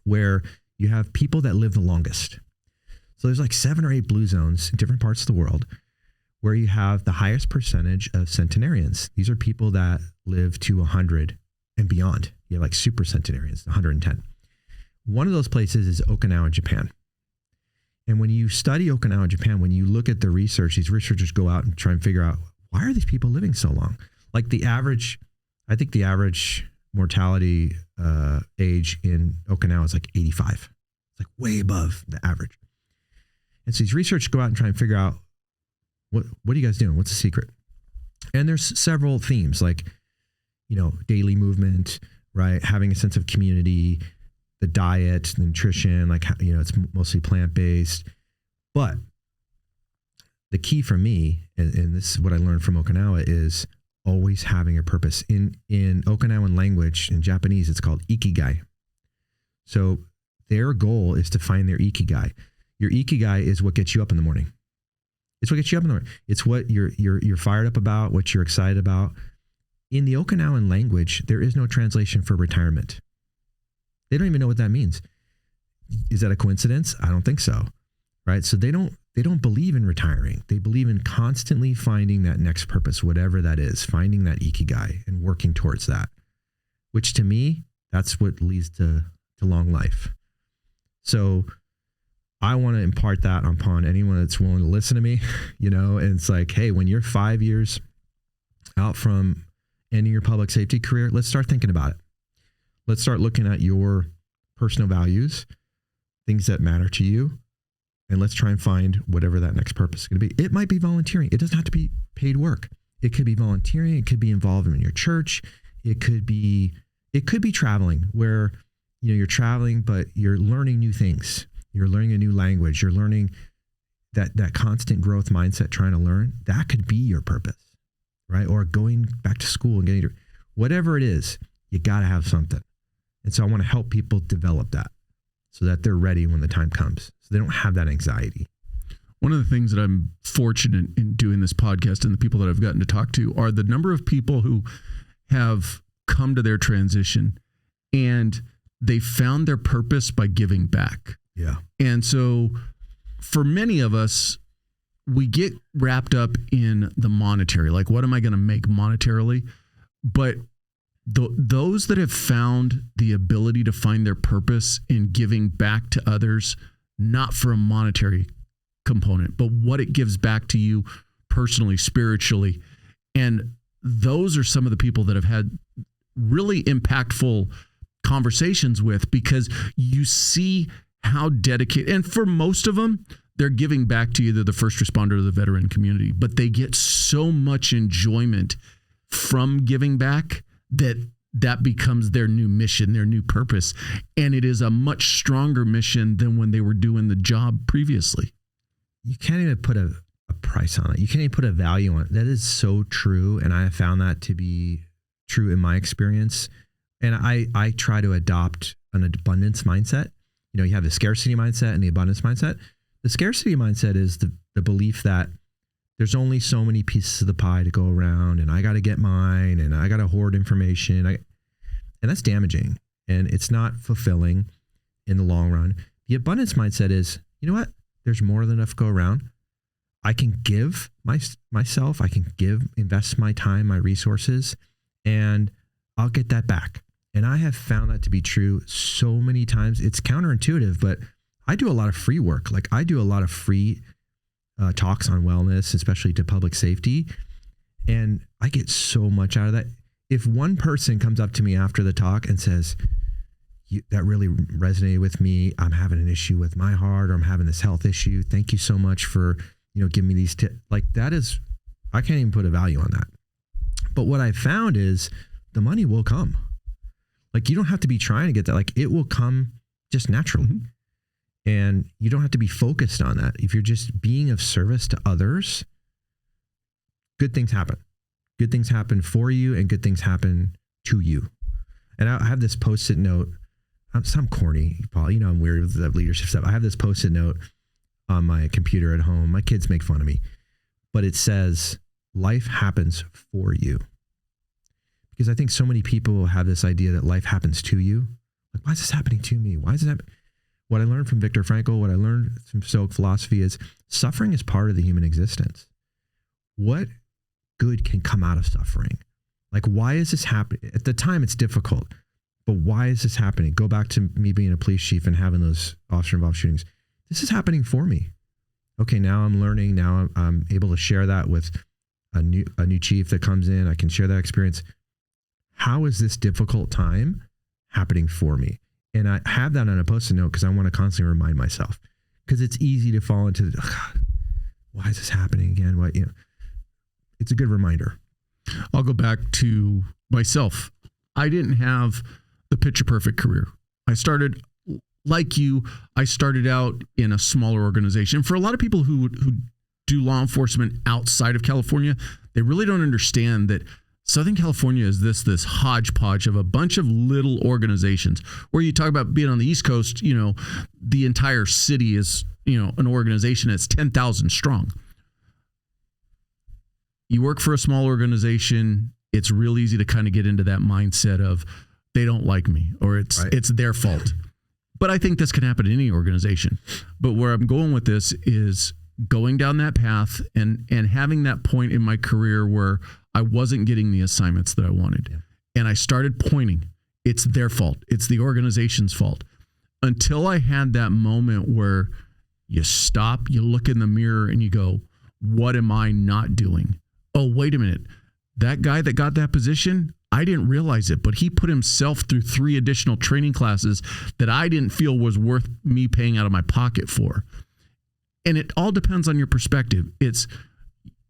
where you have people that live the longest. So there's like 7 or 8 blue zones in different parts of the world where you have the highest percentage of centenarians. These are people that live to 100 and beyond. You have like super centenarians, 110. One of those places is Okinawa, Japan. And when you study Okinawa, Japan, when you look at the research, these researchers go out and try and figure out, why are these people living so long? Like I think the average mortality age in Okinawa is like 85. It's like way above the average. And so these researchers go out and try and figure out, what are you guys doing? What's the secret? And there's several themes, like, daily movement, right? Having a sense of community, the diet, the nutrition, like, it's mostly plant-based. But the key for me, and this is what I learned from Okinawa, is always having a purpose. In Okinawan language, in Japanese, it's called ikigai. So their goal is to find their ikigai. Your ikigai is what gets you up in the morning. It's what gets you up in the morning. It's what you're fired up about, what you're excited about. In the Okinawan language, there is no translation for retirement. They don't even know what that means. Is that a coincidence? I don't think so. Right? So they don't believe in retiring. They believe in constantly finding that next purpose, whatever that is, finding that ikigai and working towards that, which to me, that's what leads to long life. So I want to impart that upon anyone that's willing to listen to me, and it's like, hey, when you're 5 years out from ending your public safety career, let's start thinking about it. Let's start looking at your personal values, things that matter to you, and let's try and find whatever that next purpose is going to be. It might be volunteering. It doesn't have to be paid work. It could be volunteering. It could be involved in your church. It could be traveling, where, you're traveling, but you're learning new things. You're learning a new language. You're learning that constant growth mindset, trying to learn. That could be your purpose, right? Or going back to school and getting whatever it is, you got to have something. And so I want to help people develop that so that they're ready when the time comes, so they don't have that anxiety. One of the things that I'm fortunate in doing this podcast and the people that I've gotten to talk to are the number of people who have come to their transition and they found their purpose by giving back. Yeah. And so for many of us, we get wrapped up in the monetary, like, what am I going to make monetarily? But those that have found the ability to find their purpose in giving back to others, not for a monetary component, but what it gives back to you personally, spiritually. And those are some of the people that have had really impactful conversations with, because you see how dedicated, and for most of them, they're giving back to either the first responder or the veteran community, but they get so much enjoyment from giving back that becomes their new mission, their new purpose. And it is a much stronger mission than when they were doing the job previously. You can't even put a price on it. You can't even put a value on it. That is so true. And I have found that to be true in my experience. And I try to adopt an abundance mindset. You have the scarcity mindset and the abundance mindset. The scarcity mindset is the belief that there's only so many pieces of the pie to go around, and I got to get mine, and I got to hoard information. And that's damaging, and it's not fulfilling in the long run. The abundance mindset is, you know what? There's more than enough to go around. I can give myself, I can invest my time, my resources, and I'll get that back. And I have found that to be true so many times. It's counterintuitive, but I do a lot of free work. Like, I do a lot of free talks on wellness, especially to public safety. And I get so much out of that. If one person comes up to me after the talk and says, that really resonated with me, I'm having an issue with my heart, or I'm having this health issue, thank you so much for, giving me these tips. Like, that is, I can't even put a value on that. But what I found is the money will come. Like, you don't have to be trying to get that. Like, it will come just naturally. Mm-hmm. And you don't have to be focused on that. If you're just being of service to others, good things happen. Good things happen for you, and good things happen to you. And I have this Post-it note. I'm corny, Paul. I'm weird with the leadership stuff. I have this Post-it note on my computer at home. My kids make fun of me. But it says, life happens for you. Because I think so many people have this idea that life happens to you. Like, why is this happening to me? Why is it happening? What I learned from Viktor Frankl, what I learned from Stoic philosophy is suffering is part of the human existence. what good can come out of suffering? Like, why is this happening? At the time, it's difficult, but why is this happening? Go back to me being a police chief and having those officer-involved shootings. This is happening for me. Okay, now I'm learning. Now I'm able to share that with a new chief that comes in. I can share that experience. How is this difficult time happening for me? And I have that on a post-it note because I want to constantly remind myself, because it's easy to fall into the, oh God, why is this happening again? What, it's a good reminder. I'll go back to myself. I didn't have the picture perfect career. I started like you. I started out in a smaller organization. For a lot of people who do law enforcement outside of California, they really don't understand that Southern California is this hodgepodge of a bunch of little organizations. Where you talk about being on the East Coast, the entire city is, an organization that's 10,000 strong. You work for a small organization, it's real easy to kind of get into that mindset of they don't like me or it's their fault. But I think this can happen in any organization. But where I'm going with this is going down that path and having that point in my career where I wasn't getting the assignments that I wanted. Yeah. And I started pointing, it's their fault. It's the organization's fault. Until I had that moment where you stop, you look in the mirror and you go, what am I not doing? Oh, wait a minute. That guy that got that position, I didn't realize it, but he put himself through 3 additional training classes that I didn't feel was worth me paying out of my pocket for. And it all depends on your perspective. It's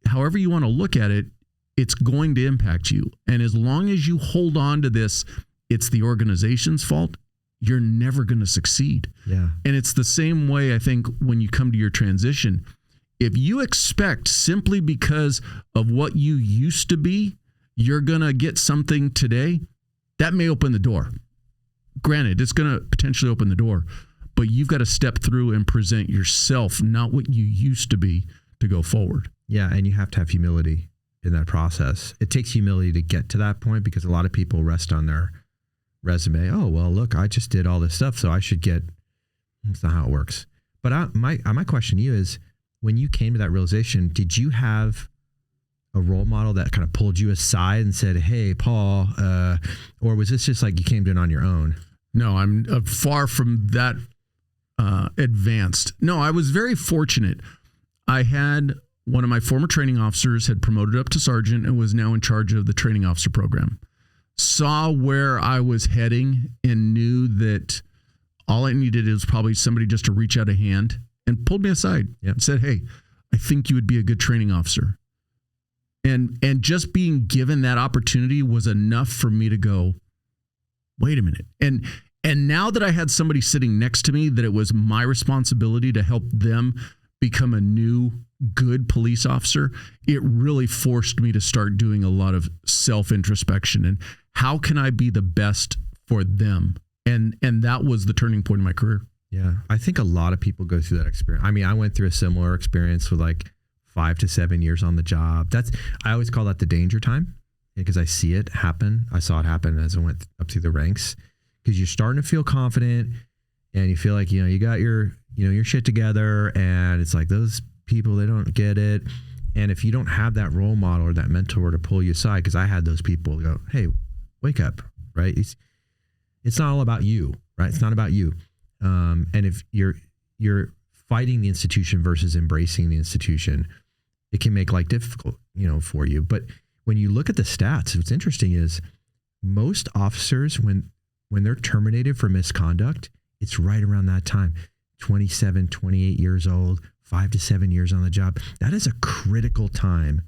however you want to look at it, it's going to impact you. And as long as you hold on to this, it's the organization's fault, you're never going to succeed. Yeah. And it's the same way, I think, when you come to your transition. If you expect simply because of what you used to be, you're going to get something today, that may open the door. Granted, it's going to potentially open the door, but you've got to step through and present yourself, not what you used to be, to go forward. Yeah, and you have to have humility in that process. It takes humility to get to that point because a lot of people rest on their resume. Oh, well, look, I just did all this stuff, so I should get. That's not how it works. But my question to you is, when you came to that realization, did you have a role model that kind of pulled you aside and said, hey, Paul, or was this just like you came to it on your own? No, I'm far from that advanced. No, I was very fortunate. I had one of my former training officers had promoted up to sergeant and was now in charge of the training officer program. Saw where I was heading and knew that all I needed is probably somebody just to reach out a hand, and pulled me aside and said, hey, I think you would be a good training officer. And just being given that opportunity was enough for me to go, wait a minute. And now that I had somebody sitting next to me, that it was my responsibility to help them become a new good police officer, it really forced me to start doing a lot of self-introspection and how can I be the best for them? And that was the turning point in my career. Yeah, I think a lot of people go through that experience. I mean, I went through a similar experience with like 5 to 7 years on the job. I always call that the danger time because I see it happen. I saw it happen as I went up through the ranks because you're starting to feel confident and you feel like, you got your shit together, and it's like those people, they don't get it. And if you don't have that role model or that mentor to pull you aside, because I had those people go, hey, wake up, right? It's not all about you, right? It's not about you. And if you're fighting the institution versus embracing the institution, it can make life difficult, for you. But when you look at the stats, what's interesting is most officers, when they're terminated for misconduct, it's right around that time, 27, 28 years old, 5 to 7 years on the job. That is a critical time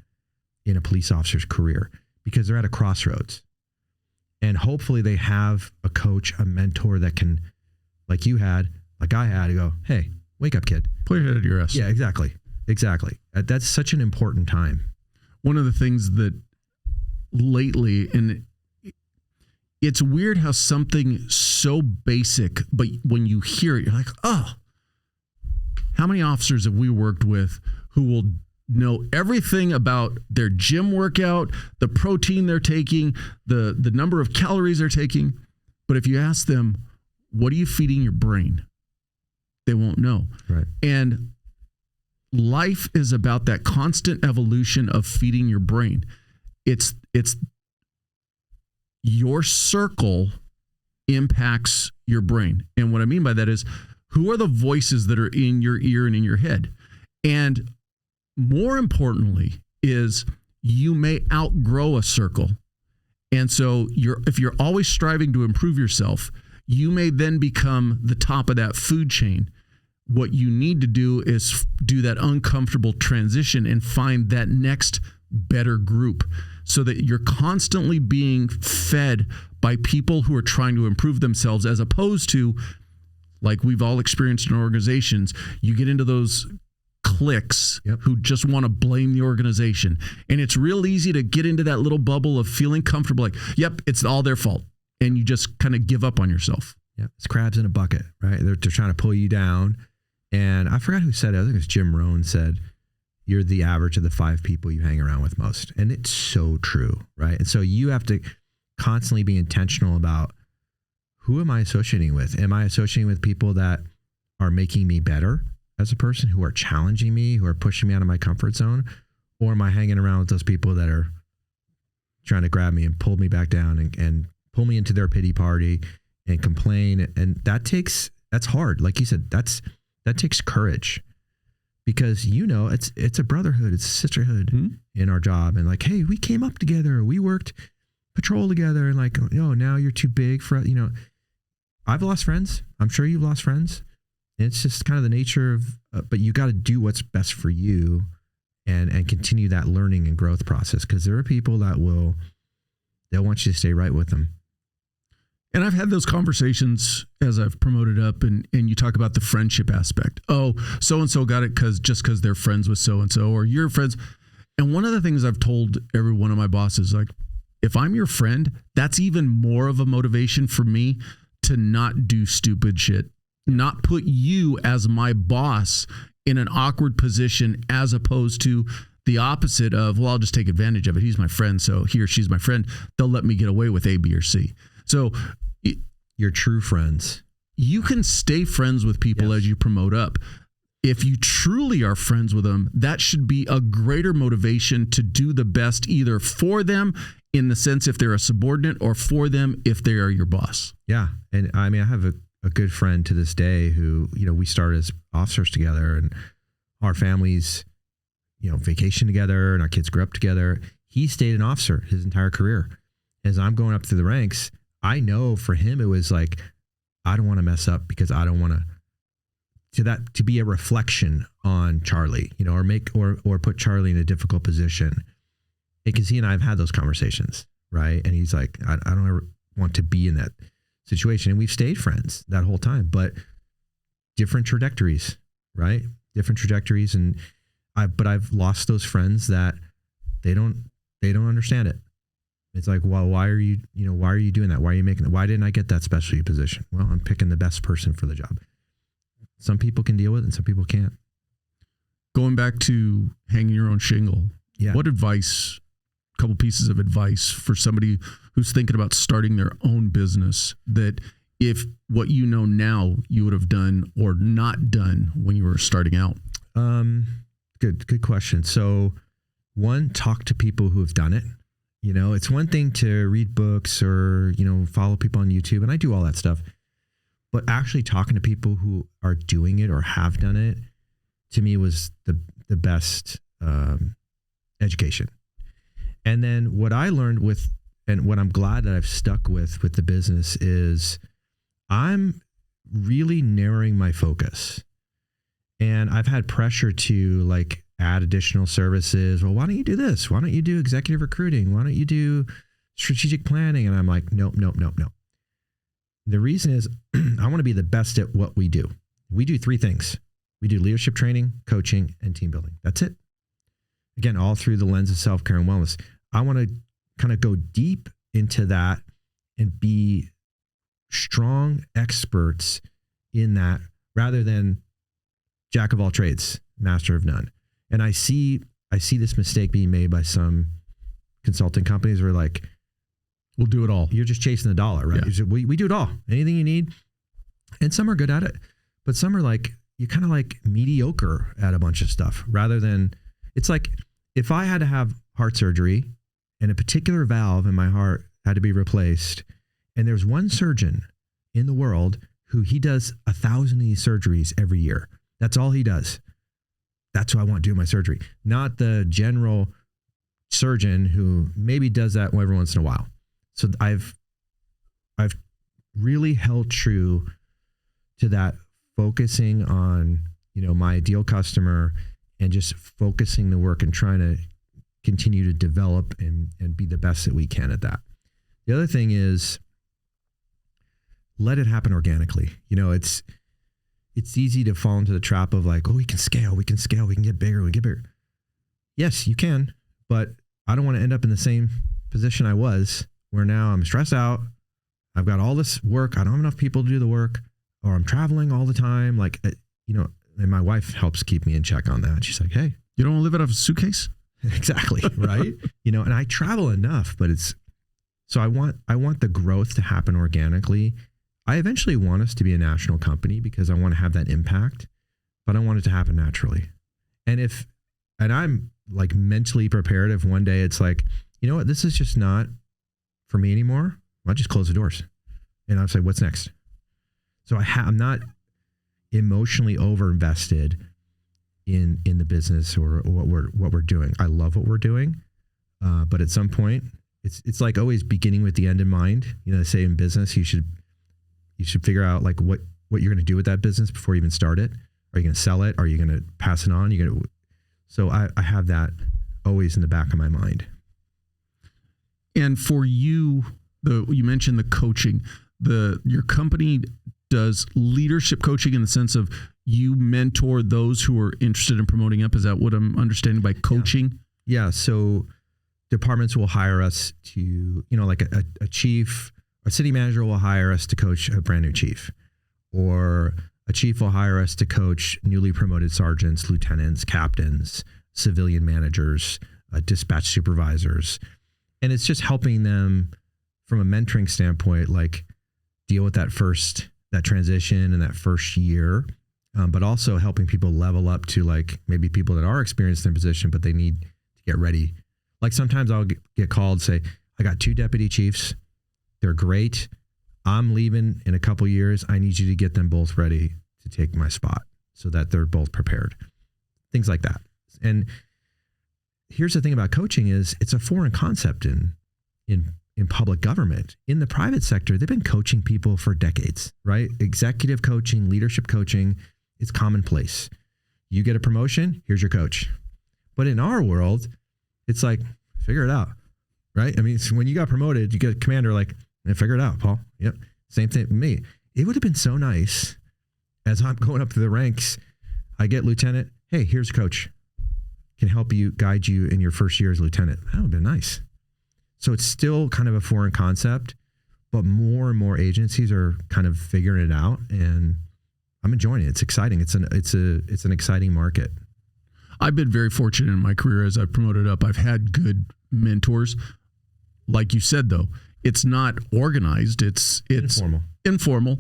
in a police officer's career because they're at a crossroads. And hopefully they have a coach, a mentor that can, like you had, like I had, to go, hey, wake up, kid. Put your head at your ass. Yeah, exactly. That's such an important time. One of the things that lately, and it's weird how something so basic, but when you hear it, you're like, oh, how many officers have we worked with who will know everything about their gym workout, the protein they're taking, the number of calories they're taking. But if you ask them, what are you feeding your brain? They won't know. Right. And life is about that constant evolution of feeding your brain. It's your circle impacts your brain. And what I mean by that is, who are the voices that are in your ear and in your head? And more importantly is, you may outgrow a circle. And so if you're always striving to improve yourself, you may then become the top of that food chain. What you need to do is do that uncomfortable transition and find that next better group, so that you're constantly being fed by people who are trying to improve themselves, as opposed to, like we've all experienced in organizations, you get into those cliques who just want to blame the organization. And it's real easy to get into that little bubble of feeling comfortable, like, yep, it's all their fault. And you just kind of give up on yourself. Yeah, it's crabs in a bucket, right? They're trying to pull you down. And I forgot who said it. I think it was Jim Rohn said, you're the average of the 5 people you hang around with most. And it's so true, right? And so you have to constantly be intentional about, who am I associating with? Am I associating with people that are making me better as a person, who are challenging me, who are pushing me out of my comfort zone? Or am I hanging around with those people that are trying to grab me and pull me back down and pull me into their pity party and complain? And that's hard. Like you said, that takes courage, because, it's a brotherhood, it's a sisterhood in our job. And like, hey, we came up together, we worked patrol together, and like, now you're too big for, I've lost friends. I'm sure you've lost friends. It's just kind of the nature of, but you got to do what's best for you and continue that learning and growth process. Because there are people that they'll want you to stay right with them. And I've had those conversations as I've promoted up, and you talk about the friendship aspect. Oh, so-and-so got it just because they're friends with so-and-so, or you're friends. And one of the things I've told every one of my bosses, like, if I'm your friend, that's even more of a motivation for me to not do stupid shit, not put you as my boss in an awkward position, as opposed to the opposite of, well, I'll just take advantage of it. He's my friend, so he or she's my friend. They'll let me get away with A, B, or C. So your true friends. You can stay friends with people as you promote up. If you truly are friends with them, that should be a greater motivation to do the best, either for them in the sense if they're a subordinate, or for them if they are your boss. Yeah. And I mean, I have a good friend to this day who, we started as officers together, and our families, vacation together, and our kids grew up together. He stayed an officer his entire career. As I'm going up through the ranks, I know for him, it was like, I don't want to mess up, because I don't want to be a reflection on Charlie, or put Charlie in a difficult position. Because he and I have had those conversations, right? And he's like, I don't ever want to be in that situation. And we've stayed friends that whole time, but different trajectories, right? Different trajectories. And I've lost those friends that they don't understand it. It's like, well, why are you doing that? Why are you making it? Why didn't I get that specialty position? Well, I'm picking the best person for the job. Some people can deal with it and some people can't. Going back to hanging your own shingle. Yeah. What advice, a couple pieces of advice for somebody who's thinking about starting their own business, that if what you know now you would have done or not done when you were starting out? Good question. So one, talk to people who have done it. It's one thing to read books or, follow people on YouTube, and I do all that stuff, but actually talking to people who are doing it or have done it, to me, was the best education. And then what I learned and what I'm glad that I've stuck with the business, is I'm really narrowing my focus. And I've had pressure to like add additional services. Well, why don't you do this? Why don't you do executive recruiting? Why don't you do strategic planning? And I'm like, nope. The reason is I want to be the best at what we do. We do 3 things. We do leadership training, coaching, and team building. That's it. Again, all through the lens of self-care and wellness. I want to kind of go deep into that and be strong experts in that, rather than jack of all trades, master of none. And I see this mistake being made by some consulting companies where like, we'll do it all. You're just chasing the dollar, right? Yeah. We do it all. Anything you need. And some are good at it, but some are like, you're kind of like mediocre at a bunch of stuff rather than, it's like if I had to have heart surgery and a particular valve in my heart had to be replaced, and there's one surgeon in the world who he does 1,000 of these surgeries every year. That's all he does. That's who I want to do my surgery, not the general surgeon who maybe does that every once in a while. So I've really held true to that, focusing on, my ideal customer and just focusing the work and trying to continue to develop and be the best that we can at that. The other thing is let it happen organically. It's easy to fall into the trap of like, oh, we can scale, we can get bigger, Yes, you can, but I don't want to end up in the same position I was where now I'm stressed out. I've got all this work. I don't have enough people to do the work, or I'm traveling all the time. Like, and my wife helps keep me in check on that. She's like, hey, you don't want to live out of a suitcase? Exactly. Right. And I travel enough, but so I want the growth to happen organically. I eventually want us to be a national company because I want to have that impact, but I want it to happen naturally. And I'm like mentally prepared if one day it's like, you know what, this is just not for me anymore. I'll just close the doors and I'll say, what's next? So I'm not emotionally over-invested in the business or what we're doing. I love what we're doing. But at some point it's like always beginning with the end in mind. They say in business, you should figure out like what you're going to do with that business before you even start it. Are you going to sell it? Are you going to pass it on? So I have that always in the back of my mind. And for you, you mentioned the coaching, your company does leadership coaching in the sense of you mentor those who are interested in promoting up. Is that what I'm understanding by coaching? Yeah. So departments will hire us to, like a chief, a city manager will hire us to coach a brand new chief, or a chief will hire us to coach newly promoted sergeants, lieutenants, captains, civilian managers, dispatch supervisors. And it's just helping them from a mentoring standpoint, like deal with that transition and that first year, but also helping people level up to like maybe people that are experienced in their position, but they need to get ready. Like sometimes I'll get called, say, I got 2 deputy chiefs. They're great. I'm leaving in a couple years. I need you to get them both ready to take my spot so that they're both prepared. Things like that. And here's the thing about coaching is it's a foreign concept in public government. In the private sector, they've been coaching people for decades, right? Executive coaching, leadership coaching, it's commonplace. You get a promotion, here's your coach. But in our world, it's like, figure it out, right? I mean, when you got promoted, you get a commander like, figure it out, Paul. Yep. Same thing with me. It would have been so nice as I'm going up through the ranks, I get lieutenant, hey, here's a coach. Can help you, guide you in your first year as lieutenant. That would have been nice. So it's still kind of a foreign concept, but more and more agencies are kind of figuring it out, and I'm enjoying it. It's exciting. It's an exciting market. I've been very fortunate in my career as I've promoted up. I've had good mentors. Like you said, though, it's not organized. It's informal.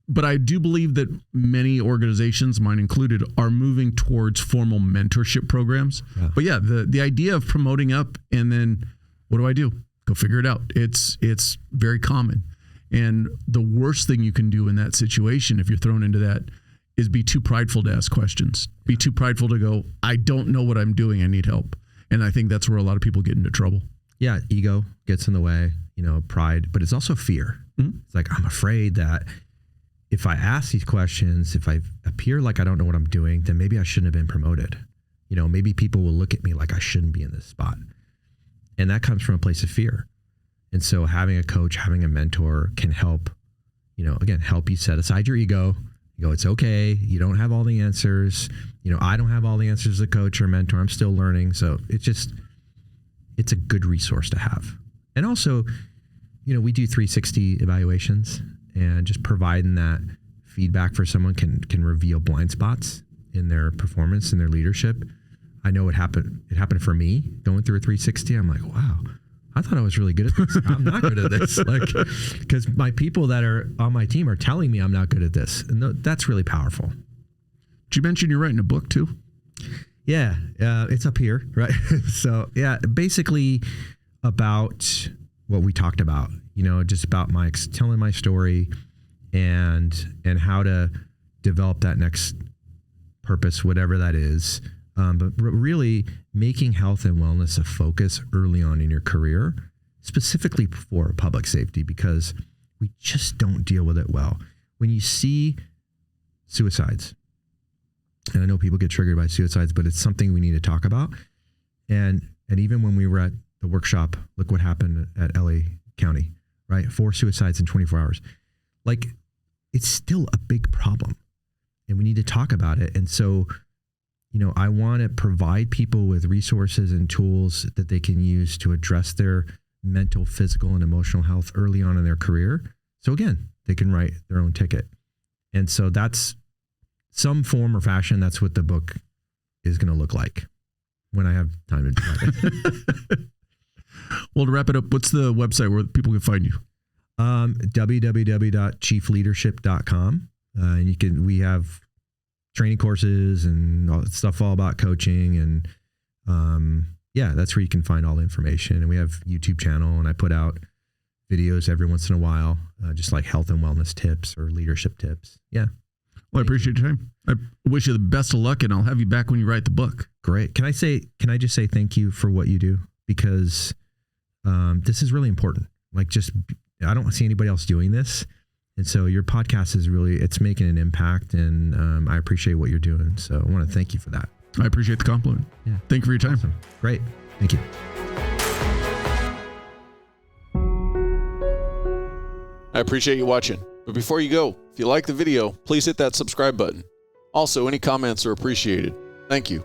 But I do believe that many organizations, mine included, are moving towards formal mentorship programs. Yeah. But yeah, the idea of promoting up and then what do I do? Go figure it out. It's very common. And the worst thing you can do in that situation, if you're thrown into that, is be too prideful to ask questions. Be too prideful to go, I don't know what I'm doing. I need help. And I think that's where a lot of people get into trouble. Yeah. Ego gets in the way, pride, but it's also fear. Mm-hmm. It's like, I'm afraid that if I ask these questions, if I appear like I don't know what I'm doing, then maybe I shouldn't have been promoted. Maybe people will look at me like I shouldn't be in this spot. And that comes from a place of fear. And so having a coach, having a mentor can help, help you set aside your ego. You go, it's okay. You don't have all the answers. I don't have all the answers as a coach or mentor. I'm still learning. So it's a good resource to have. And also, we do 360 evaluations, and just providing that feedback for someone can reveal blind spots in their performance and their leadership. I know it happened for me going through a 360. I'm like, wow, I thought I was really good at this. I'm not good at this. Because my people that are on my team are telling me I'm not good at this. And that's really powerful. Did you mention you're writing a book too? Yeah, it's up here, right? So yeah, basically about what we talked about, just about telling my story and how to develop that next purpose, whatever that is. But really making health and wellness a focus early on in your career, specifically for public safety, because we just don't deal with it well. When you see suicides, and I know people get triggered by suicides, but it's something we need to talk about. And even when we were at the workshop, look what happened at LA County, right? 4 suicides in 24 hours. Like, it's still a big problem and we need to talk about it. And so, I want to provide people with resources and tools that they can use to address their mental, physical, and emotional health early on in their career. So again, they can write their own ticket. And so that's some form or fashion. That's what the book is going to look like when I have time to do it. Well, to wrap it up, what's the website where people can find you? www.chiefleadership.com. And we have training courses and all that stuff all about coaching. And that's where you can find all the information. And we have YouTube channel, and I put out videos every once in a while, just like health and wellness tips or leadership tips. Yeah. Well, I appreciate your time. I wish you the best of luck, and I'll have you back when you write the book. Great. Can I just say thank you for what you do? Because this is really important. I don't see anybody else doing this. And so your podcast is it's making an impact, and I appreciate what you're doing. So I want to thank you for that. I appreciate the compliment. Yeah. Thank you for your time. Awesome. Great. Thank you. I appreciate you watching. But before you go, if you like the video, please hit that subscribe button. Also, any comments are appreciated. Thank you.